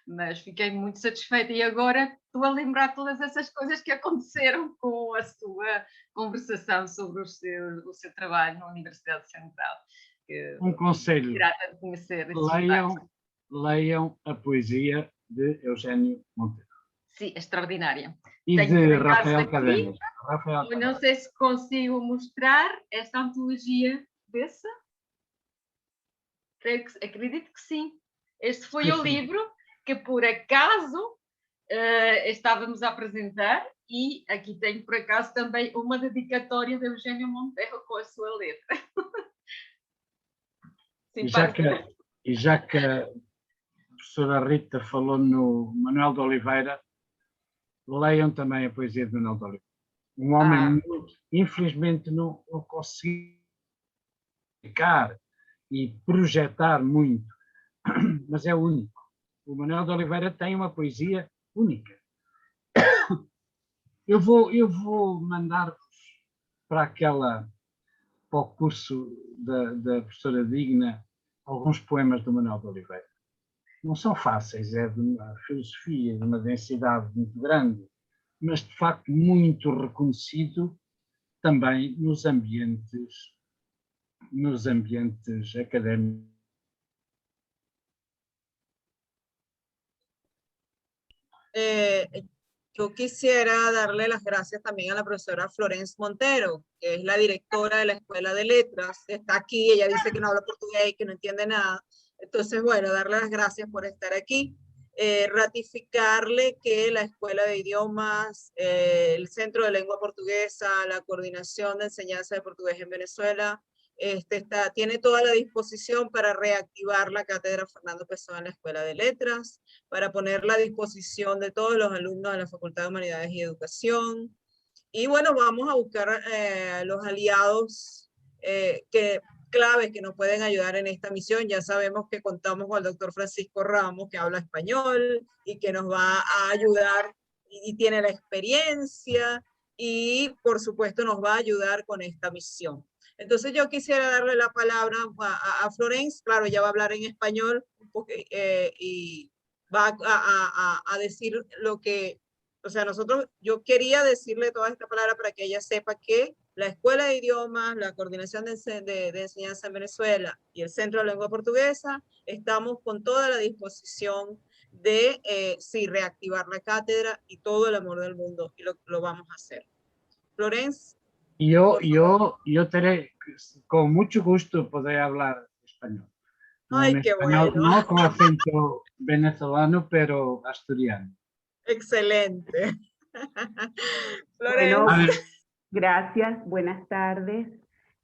Mas fiquei muito satisfeita e agora estou a lembrar todas essas coisas que aconteceram com a sua conversação sobre o seu trabalho na Universidade Central. Um conselho, grata de conhecer. leiam a poesia de Eugênio Monteiro. Sim, extraordinária. E Tenho de por acaso Rafael aqui, Cadenas. eu não sei se consigo mostrar esta antologia dessa. Acredito que sim. Este foi o livro que, por acaso, estávamos a apresentar, e aqui tenho, por acaso, também uma dedicatória de Eugênio Monteiro com a sua letra. E já que a professora Rita falou no Manuel de Oliveira, leiam também a poesia de Manuel de Oliveira. Um homem muito, infelizmente não consegui explicar e projetar muito, mas é único. O Manuel de Oliveira tem uma poesia única. Eu vou mandar-vos para o curso da professora Digna alguns poemas do Manuel de Oliveira. Não são fáceis, é de uma filosofia, de uma densidade muito grande, mas de facto muito reconhecido também nos ambientes académicos. Yo quisiera darle las gracias también a la profesora Florence Montero, que es la directora de la Escuela de Letras. Está aquí, ella dice que no habla portugués y que no entiende nada. Entonces, bueno, darle las gracias por estar aquí. Ratificarle que la Escuela de Idiomas, el Centro de Lengua Portuguesa, la Coordinación de Enseñanza de Portugués en Venezuela, tiene toda la disposición para reactivar la cátedra Fernando Pessoa en la Escuela de Letras, para ponerla a disposición de todos los alumnos de la Facultad de Humanidades y Educación. Y bueno, vamos a buscar los aliados claves que nos pueden ayudar en esta misión. Ya sabemos que contamos con el doctor Francisco Ramos, que habla español y que nos va a ayudar y tiene la experiencia y por supuesto nos va a ayudar con esta misión. Entonces yo quisiera darle la palabra a Florence, claro, ella va a hablar en español y va a decir lo que, o sea, yo quería decirle toda esta palabra para que ella sepa que la Escuela de Idiomas, la Coordinación de Enseñanza en Venezuela y el Centro de Lengua Portuguesa, estamos con toda la disposición de, sí, reactivar la cátedra y todo el amor del mundo, y lo vamos a hacer. Florence. Yo teré, con mucho gusto, poder hablar español. Ay, qué español, bueno. No con acento venezolano, pero asturiano. Excelente. Bueno, Florence. gracias, buenas tardes.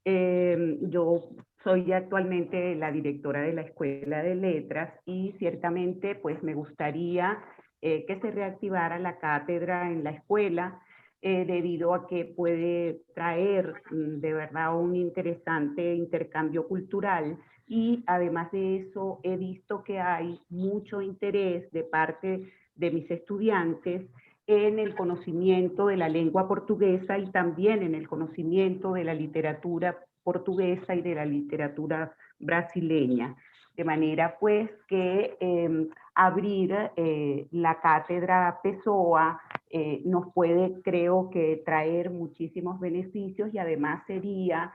Yo soy actualmente la directora de la Escuela de Letras y ciertamente pues me gustaría que se reactivara la cátedra en la escuela, debido a que puede traer de verdad un interesante intercambio cultural, y además de eso he visto que hay mucho interés de parte de mis estudiantes en el conocimiento de la lengua portuguesa y también en el conocimiento de la literatura portuguesa y de la literatura brasileña. De manera pues que abrir la cátedra Pessoa nos puede, creo que, traer muchísimos beneficios, y además sería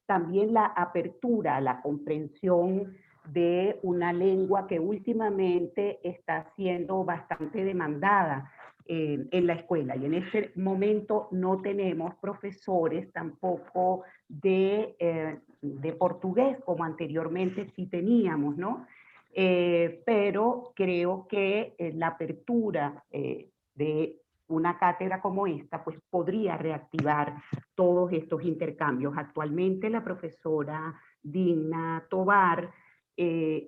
también la apertura, la comprensión de una lengua que últimamente está siendo bastante demandada en la escuela, y en este momento no tenemos profesores tampoco de portugués como anteriormente sí teníamos, ¿no? pero creo que la apertura de una cátedra como esta, pues podría reactivar todos estos intercambios. Actualmente la profesora Dina Tovar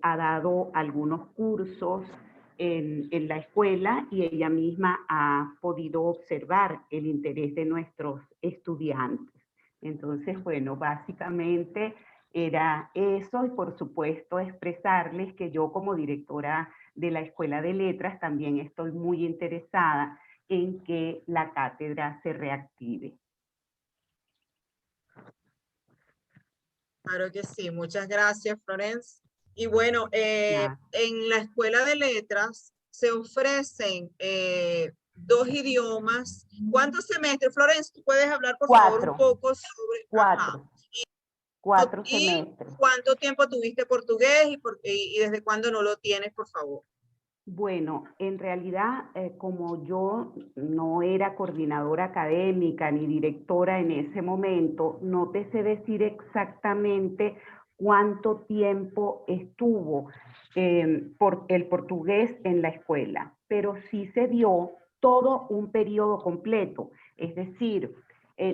ha dado algunos cursos en la escuela y ella misma ha podido observar el interés de nuestros estudiantes. Entonces, bueno, básicamente era eso, y por supuesto expresarles que yo como directora de la Escuela de Letras también estoy muy interesada en que la cátedra se reactive. Claro que sí, muchas gracias, Florence. Y bueno, en la Escuela de Letras se ofrecen 2 idiomas. ¿Cuántos semestres? Florence, ¿tú puedes hablar, por favor, un poco sobre... Cuatro ¿Y semestres. cuánto tiempo tuviste portugués y desde cuándo no lo tienes, por favor? Bueno, en realidad, como yo no era coordinadora académica ni directora en ese momento, no te sé decir exactamente cuánto tiempo estuvo por el portugués en la escuela, pero sí se dio todo un periodo completo. Es decir,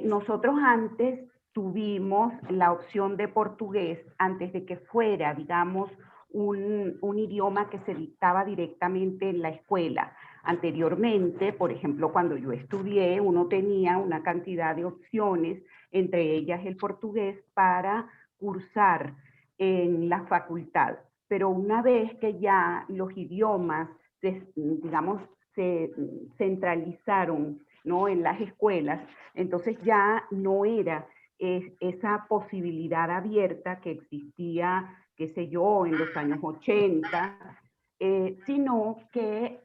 nosotros antes tuvimos la opción de portugués antes de que fuera, digamos, un idioma que se dictaba directamente en la escuela. Anteriormente, por ejemplo, cuando yo estudié, uno tenía una cantidad de opciones, entre ellas el portugués, para cursar en la facultad. Pero una vez que ya los idiomas, digamos, se centralizaron, ¿no?, en las escuelas, entonces ya no era esa posibilidad abierta que existía, qué sé yo, en los años 80, sino que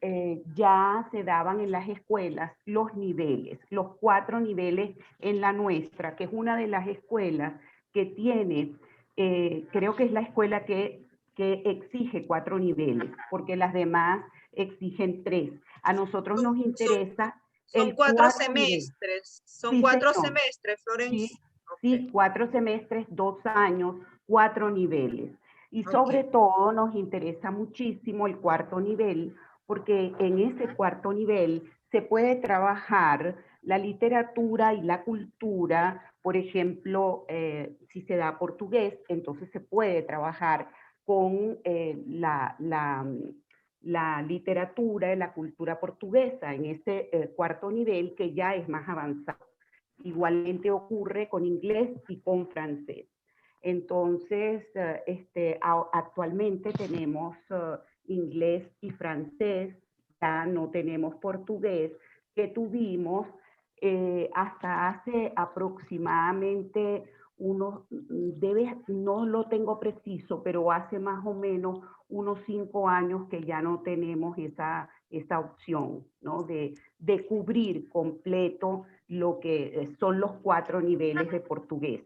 ya se daban en las escuelas los niveles, los 4 niveles en la nuestra, que es una de las escuelas que tiene, creo que es la escuela que exige 4 niveles, porque las demás exigen 3. A nosotros nos interesa Son el 4 semestres. semestres. Son Sí, 4 señor. semestres, Florence. Sí, sí, 4 semestres, 2 años, 4 niveles. Y sobre todo nos interesa muchísimo el 4.º nivel, porque en ese 4.º nivel se puede trabajar la literatura y la cultura. Por ejemplo, si se da portugués, entonces se puede trabajar con la literatura y la cultura portuguesa en ese 4.º nivel, que ya es más avanzado. Igualmente ocurre con inglés y con francés. Entonces, actualmente tenemos inglés y francés, ya no tenemos portugués, que tuvimos hasta hace aproximadamente no lo tengo preciso, pero hace más o menos unos 5 años que ya no tenemos esa opción, ¿no?, de cubrir completo lo que son los 4 niveles de portugués.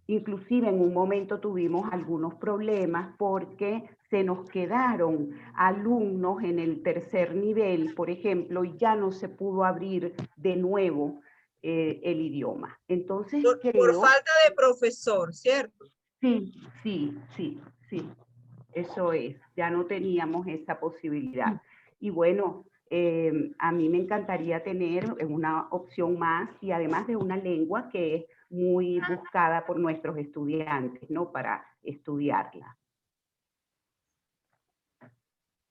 Inclusive en un momento tuvimos algunos problemas porque se nos quedaron alumnos en el 3.º nivel, por ejemplo, y ya no se pudo abrir de nuevo el idioma. Entonces por falta de profesor, ¿cierto? Sí, eso es, ya no teníamos esa posibilidad. Y bueno, a mí me encantaría tener una opción más, y además de una lengua que es muy buscada por nuestros estudiantes, ¿no?, para estudiarla.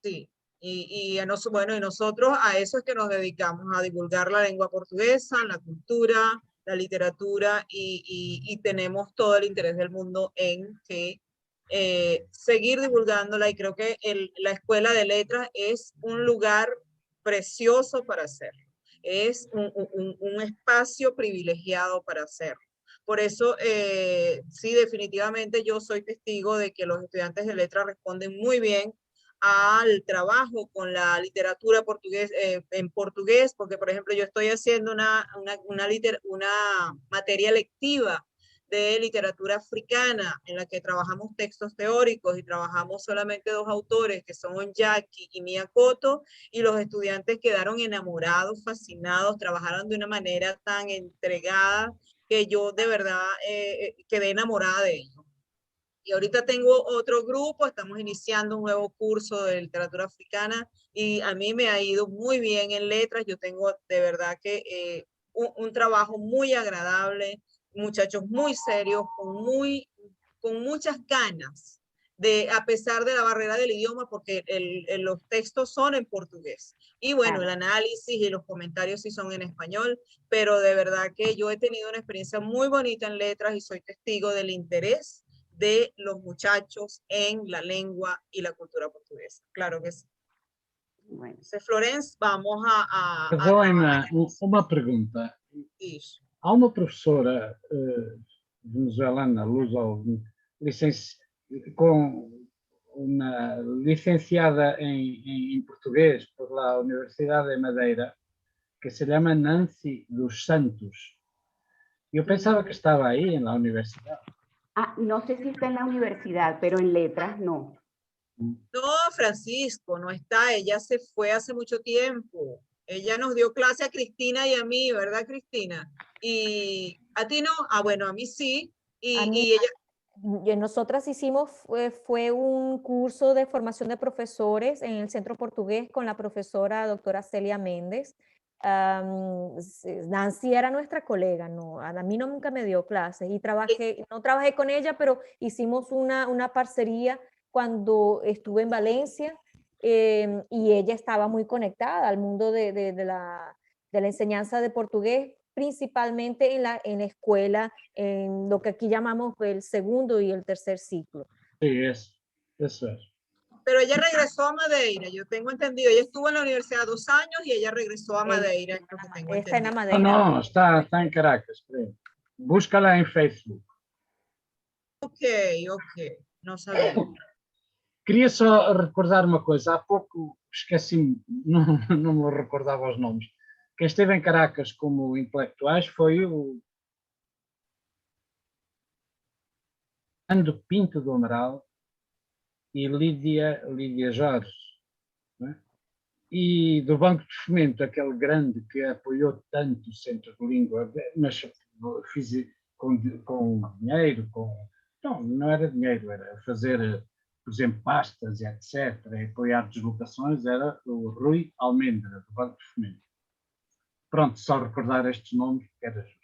Sí, y nosotros a eso es que nos dedicamos, a divulgar la lengua portuguesa, la cultura, la literatura, y tenemos todo el interés del mundo en que seguir divulgándola, y creo que la Escuela de Letras es un lugar precioso para hacerlo. Es un espacio privilegiado para hacerlo. Por eso, sí, definitivamente yo soy testigo de que los estudiantes de letras responden muy bien al trabajo con la literatura en portugués, porque por ejemplo yo estoy haciendo una materia lectiva de literatura africana en la que trabajamos textos teóricos y trabajamos solamente 2 autores, que son Onyaki y Mia Couto, y los estudiantes quedaron enamorados, fascinados, trabajaron de una manera tan entregada que yo de verdad quedé enamorada de ellos. Y ahorita tengo otro grupo, estamos iniciando un nuevo curso de literatura africana y a mí me ha ido muy bien en letras. Yo tengo de verdad que un trabajo muy agradable, muchachos muy serios, con muchas ganas, a pesar de la barrera del idioma, porque los textos son en portugués. Y bueno, el análisis y los comentarios sí son en español, pero de verdad que yo he tenido una experiencia muy bonita en letras y soy testigo del interés de los muchachos en la lengua y la cultura portuguesa. Claro que sí. Bueno. Entonces, Florence, vamos a Perdoem-me uma pergunta. isso. Há uma professora venezuelana, luso, com uma licenciada em português por la Universidade de Madeira, que se llama Nancy dos Santos. Yo pensaba que estaba ahí en la universidad. Ah, no sé si está en la universidad, pero en letras no. No, Francisco, no está. Ella se fue hace mucho tiempo. Ella nos dio clase a Cristina y a mí, ¿verdad, Cristina? Y a ti no. Ah, bueno, a mí sí. Y ella... Nosotras hicimos, fue un curso de formación de profesores en el Centro Portugués con la profesora doctora Celia Méndez. Nancy era nuestra colega, no, a mí nunca me dio clases y no trabajé con ella, pero hicimos una parcería cuando estuve en Valencia y ella estaba muy conectada al mundo de la enseñanza de portugués, principalmente en la escuela, en lo que aquí llamamos el segundo y el tercer ciclo. Sí, eso es. Pero ella regresó a Madeira, yo tengo entendido. Ella estuvo en la universidad 2 años y ella regresó a Madeira. Está en Madeira. No, está en Caracas, creo. Búscala en Facebook. Ok, no sabía. Queria só recordar uma coisa. Há pouco esqueci-me, não me recordava os nomes. Quem esteve em Caracas como intelectuais foi o Ando Pinto do Amaral e Lídia Jorge. Não é? E do Banco de Fomento, aquele grande que apoiou tanto o Centro de Língua, mas fiz com dinheiro, não era dinheiro, era fazer, por exemplo, pastas e etc., e apoiar deslocações, era o Rui Almendra, do Banco de Fomento. Pronto, só recordar estes nomes, que era justo.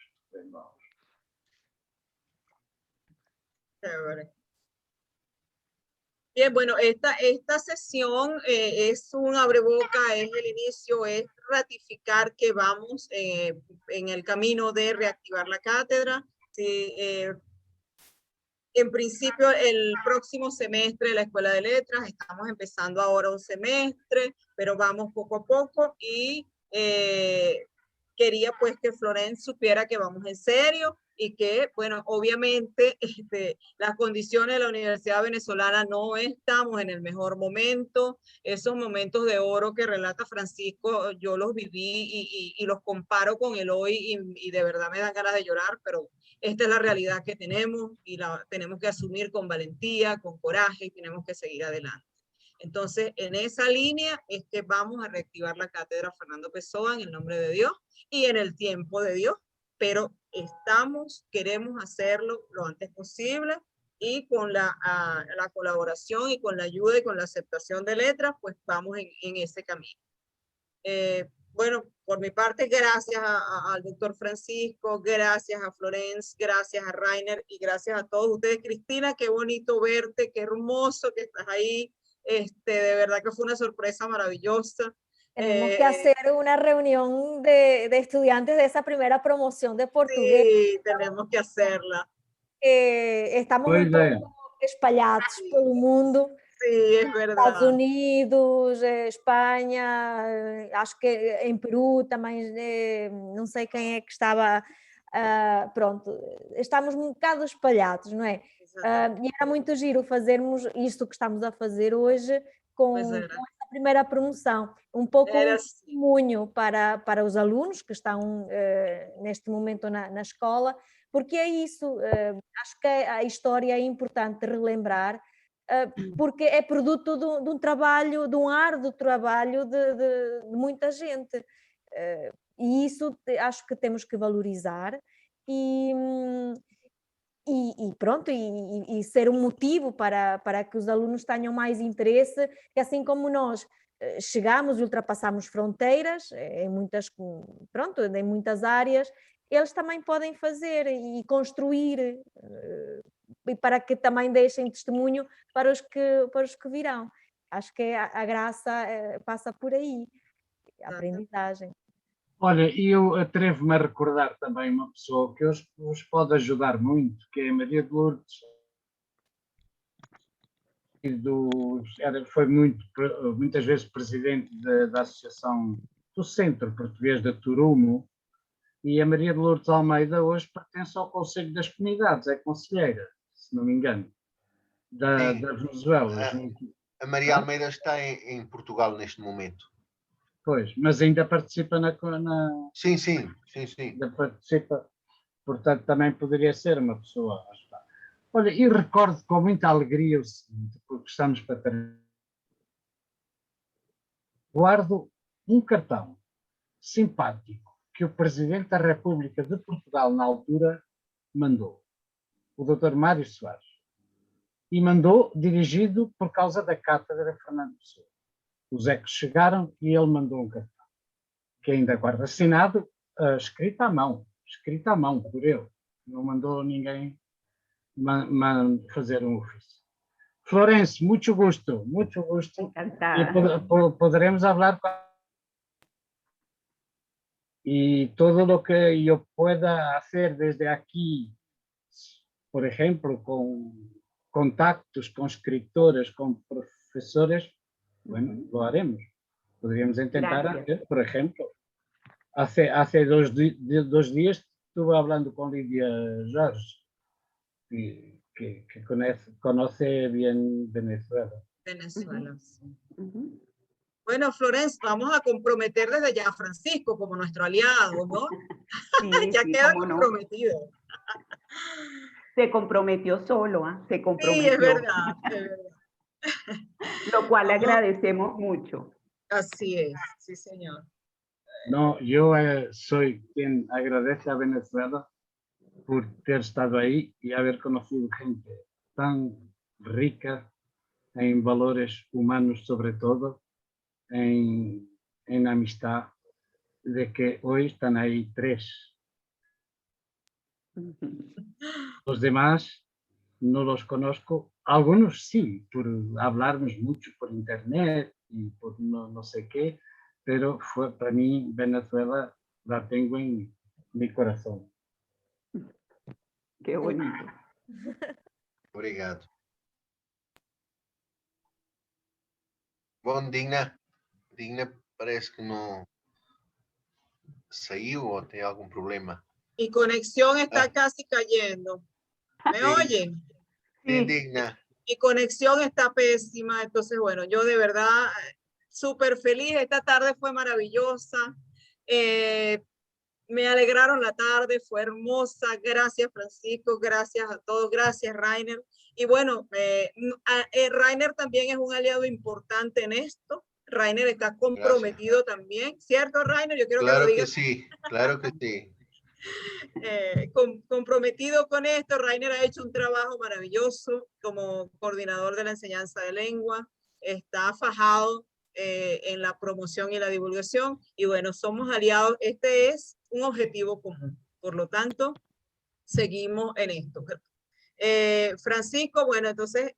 Bien, bueno, esta sesión es un abreboca, es el inicio, es ratificar que vamos en el camino de reactivar la cátedra. Sí, en principio, el próximo semestre de la Escuela de Letras, estamos empezando ahora un semestre, pero vamos poco a poco y quería pues que Florence supiera que vamos en serio y que, bueno, obviamente las condiciones de la Universidad Venezolana no estamos en el mejor momento. Esos momentos de oro que relata Francisco, yo los viví y los comparo con el hoy y de verdad me dan ganas de llorar, pero esta es la realidad que tenemos y la tenemos que asumir con valentía, con coraje y tenemos que seguir adelante. Entonces, en esa línea es que vamos a reactivar la cátedra Fernando Pessoa en el nombre de Dios y en el tiempo de Dios, pero queremos hacerlo lo antes posible y con la colaboración y con la ayuda y con la aceptación de letras, pues vamos en ese camino. Bueno, por mi parte, gracias al doctor Francisco, gracias a Florence, gracias a Rainer y gracias a todos ustedes. Cristina, qué bonito verte, qué hermoso que estás ahí. De verdad que fue una sorpresa maravillosa. Tenemos que hacer una reunión de estudiantes de esa primera promoción de portugués. Sí, tenemos que hacerla. Estamos un poco espalhados por el mundo. Sí, es verdad. Estados Unidos, Espanha, acho que em Peru também, não sei quem é que estava, pronto, estamos um bocado espalhados, não é? E era muito giro fazermos isto que estamos a fazer hoje com essa primeira promoção, um pouco um testemunho para os alunos que estão neste momento na escola, porque é isso, acho que a história é importante relembrar, porque é produto de um trabalho, de um árduo trabalho de muita gente, e isso acho que temos que valorizar, e e pronto, e ser um motivo para que os alunos tenham mais interesse, que assim como nós chegamos e ultrapassamos fronteiras em muitas áreas, eles também podem fazer e construir, e para que também deixem testemunho para os que virão. Acho que a graça passa por aí, a aprendizagem. Olha, e eu atrevo-me a recordar também uma pessoa que vos pode ajudar muito, que é a Maria de Lourdes. Foi muitas vezes presidente da Associação do Centro Português de Turumo, e a Maria de Lourdes Almeida hoje pertence ao Conselho das Comunidades, é conselheira, se não me engano, da Venezuela. A Maria Almeida está em Portugal neste momento. Pois, mas ainda participa na... Sim. Ainda participa, portanto também poderia ser uma pessoa a ajudar. Olha, e recordo com muita alegria o seguinte, porque estamos para terminar. Guardo um cartão simpático que o Presidente da República de Portugal, na altura, mandou, o Dr. Mário Soares, e mandou dirigido por causa da cátedra Fernando Pessoa. Os ecos chegaram e ele mandou um cartão, que ainda guarda assinado, escrito à mão por ele. Não mandou ninguém fazer um ofício. Florence, muito gosto. Encantada. Poderemos falar y todo lo que yo pueda hacer desde aquí, por ejemplo, con contactos con escritores, con profesores, bueno, lo haremos. Podríamos intentar hacer, por ejemplo, hace dos días estuve hablando con Lidia Jorge, que conoce bien Venezuela. Venezuela, sí. Bueno, Florence, vamos a comprometer desde ya a Francisco como nuestro aliado, ¿no? Sí, Ya sí, queda cómo no. comprometido. Se comprometió solo, se comprometió. Sí, es verdad, es verdad. Lo cual agradecemos mucho. Así es, sí, señor. No, yo soy quien agradece a Venezuela por ter estado ahí y haber conocido gente tan rica en valores humanos, sobre todo, en amistad, de que hoy están ahí 3. Los demás no los conozco, algunos sí, por hablarnos mucho por internet y por no sé qué, pero para mí Venezuela la tengo en mi corazón. Qué bonito. Obrigado. Bom, Digna parece que no saiu o tem algum problema. Mi conexión está casi cayendo. ¿Me Sí. oyen? Sí, Digna. Mi conexión está pésima, entonces bueno, yo de verdad súper feliz, esta tarde fue maravillosa, me alegraron la tarde, fue hermosa, gracias Francisco, gracias a todos, gracias Rainer, y bueno, Rainer también es un aliado importante en esto, Rainer está comprometido también, ¿cierto Rainer? Yo quiero claro que lo digas. Claro que sí. Comprometido con esto, Rainer ha hecho un trabajo maravilloso como coordinador de la enseñanza de lengua, está fajado en la promoción y la divulgación, y bueno, somos aliados, este es un objetivo común, por lo tanto, seguimos en esto. Francisco, bueno, entonces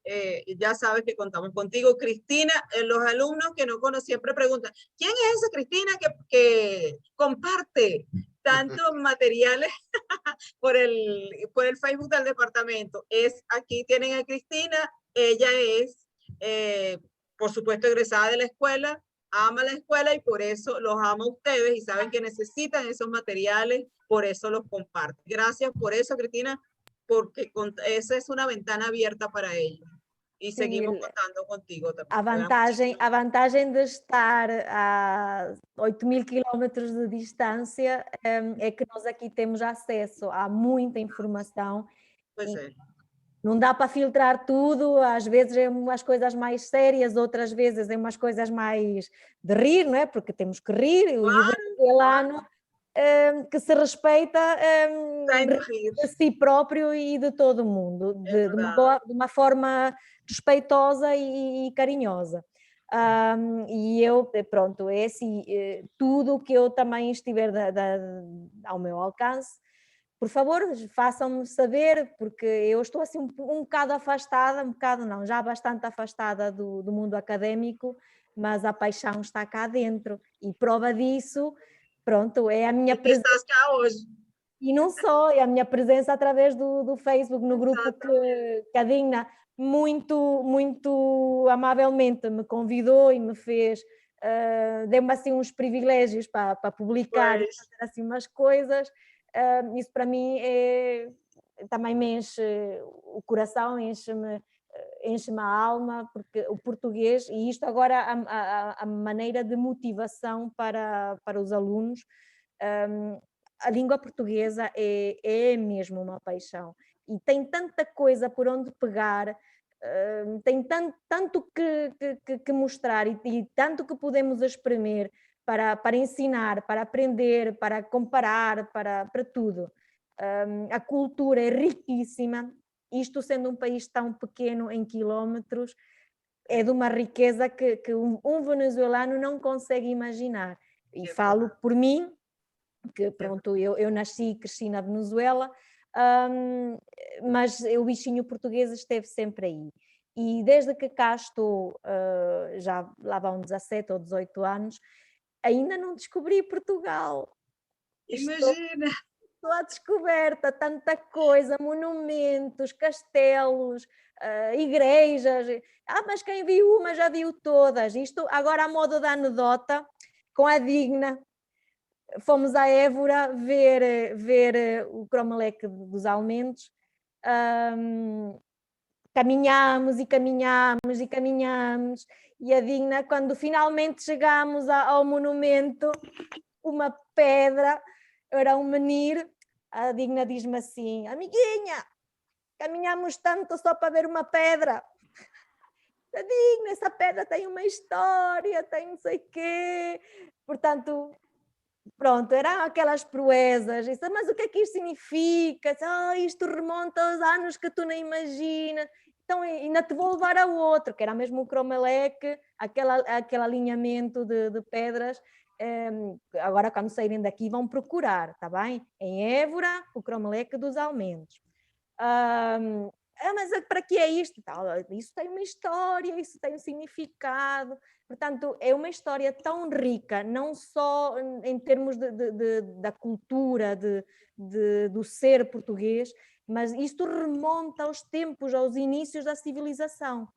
ya sabes que contamos contigo. Cristina, los alumnos que no conocen siempre preguntan, ¿quién es esa Cristina que comparte tantos materiales por el Facebook del departamento? Aquí tienen a Cristina, ella es, por supuesto, egresada de la escuela, ama la escuela y por eso los ama a ustedes y saben que necesitan esos materiales, por eso los comparte. Gracias por eso, Cristina, porque esa es una ventana abierta para ellos. E seguimos contando contigo também. A vantagem de estar a 8.000 quilómetros de distância é que nós aqui temos acesso a muita informação. Pois é. Não dá para filtrar tudo, às vezes é umas coisas mais sérias, outras vezes é umas coisas mais de rir, não é? Porque temos que rir, claro, o ano, que se respeita Tem de rir. de si próprio e de todo mundo, verdade. de uma forma respeitosa e carinhosa. E eu, pronto, é assim, tudo o que eu também estiver ao meu alcance, por favor, façam-me saber, porque eu estou assim um bocado afastada, um bocado não, já bastante afastada do mundo académico, mas a paixão está cá dentro, e prova disso, pronto, é a minha Aqui estás cá hoje. e não só, é a minha presença através do Facebook, no grupo que a Digna muito amavelmente me convidou e me fez, deu-me assim uns privilégios para publicar e fazer assim umas coisas. Isso para mim também me enche o coração, enche-me a alma, porque o português, e isto agora a maneira de motivação para os alunos, a língua portuguesa é mesmo uma paixão e tem tanta coisa por onde pegar, tem tanto que mostrar e tanto que podemos exprimir para ensinar, para aprender, para comparar, para tudo. A cultura é riquíssima, isto sendo um país tão pequeno em quilómetros, é de uma riqueza que um venezuelano não consegue imaginar. E falo por mim, que pronto, eu nasci e cresci na Venezuela, mas o bichinho português esteve sempre aí. E desde que cá estou, já lá vão 17 ou 18 anos, ainda não descobri Portugal. Imagina! Estou à descoberta, tanta coisa, monumentos, castelos, igrejas. Mas quem viu uma já viu todas. Isto agora a modo da anedota, com a Digna, fomos a Évora ver o Cromlech dos Almentos. Caminhamos e caminhamos e caminhamos, e a Digna, quando finalmente chegámos ao monumento, uma pedra, era um menir, a Digna diz-me assim: amiguinha, caminhamos tanto só para ver uma pedra. A Digna, essa pedra tem uma história, tem não sei quê. Portanto, pronto, eram aquelas proezas. Disse, mas o que é que isto significa? Isto remonta aos anos que tu nem imaginas. Então ainda te vou levar a outro, que era mesmo o Cromlech, aquele alinhamento de pedras. Agora quando saírem daqui vão procurar, está bem? Em Évora, o Cromlech dos Almentos. Mas para que é isto? Isso tem uma história, isso tem um significado. Portanto, é uma história tão rica, não só em termos da cultura, do ser português, mas isto remonta aos tempos, aos inícios da civilização.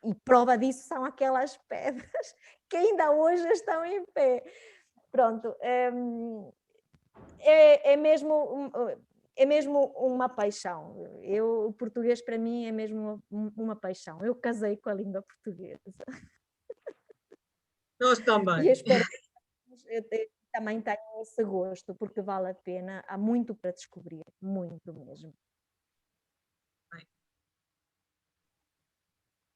E prova disso são aquelas pedras que ainda hoje estão em pé. Pronto, é mesmo uma paixão. O português para mim é mesmo uma paixão. Eu casei com a língua portuguesa. Nós também. E eu espero que também tenham esse gosto, porque vale a pena, há muito para descobrir, muito mesmo.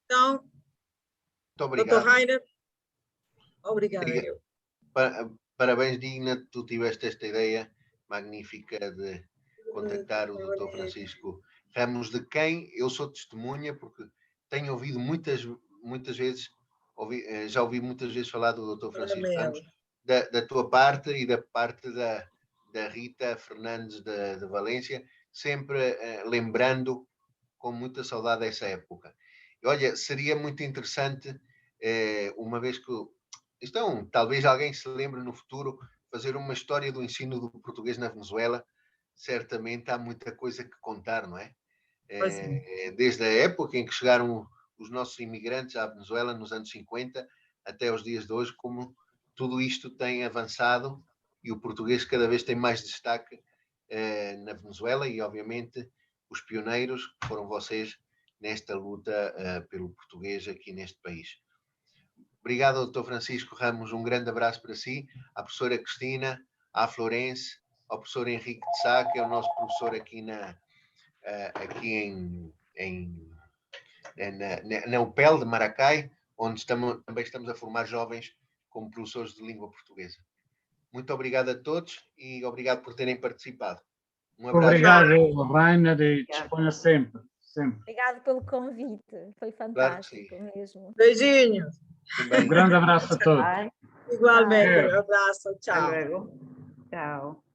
Então, muito obrigado. Dr. Rainer, obrigada. Parabéns, Digna, tu tiveste esta ideia magnífica de contactar o Dr. Francisco Ramos, de quem eu sou testemunha, porque tenho ouvido muitas vezes, já ouvi muitas vezes falar do Dr. Francisco Ramos, da tua parte e da parte da Rita Fernandes de Valência, sempre lembrando com muita saudade essa época. E, olha, seria muito interessante, uma vez que talvez alguém se lembre no futuro, fazer uma história do ensino do português na Venezuela. Certamente há muita coisa que contar, não é? Desde a época em que chegaram os nossos imigrantes à Venezuela, nos anos 50, até os dias de hoje, como tudo isto tem avançado e o português cada vez tem mais destaque na Venezuela, e obviamente os pioneiros foram vocês nesta luta pelo português aqui neste país. Obrigado, Dr. Francisco Ramos, um grande abraço para si, à professora Cristina, à Florence, ao professor Henrique de Sá, que é o nosso professor aqui na UPEL de Maracai, onde também estamos a formar jovens como professores de língua portuguesa. Muito obrigado a todos e obrigado por terem participado. Um abraço. Obrigado, Rainer, e disponha sempre, sempre. Obrigado pelo convite, foi fantástico mesmo. Beijinhos. Também. Um grande abraço a todos. Bye. Igualmente, Tchau. um abraço, Hasta tchau. luego. Chao.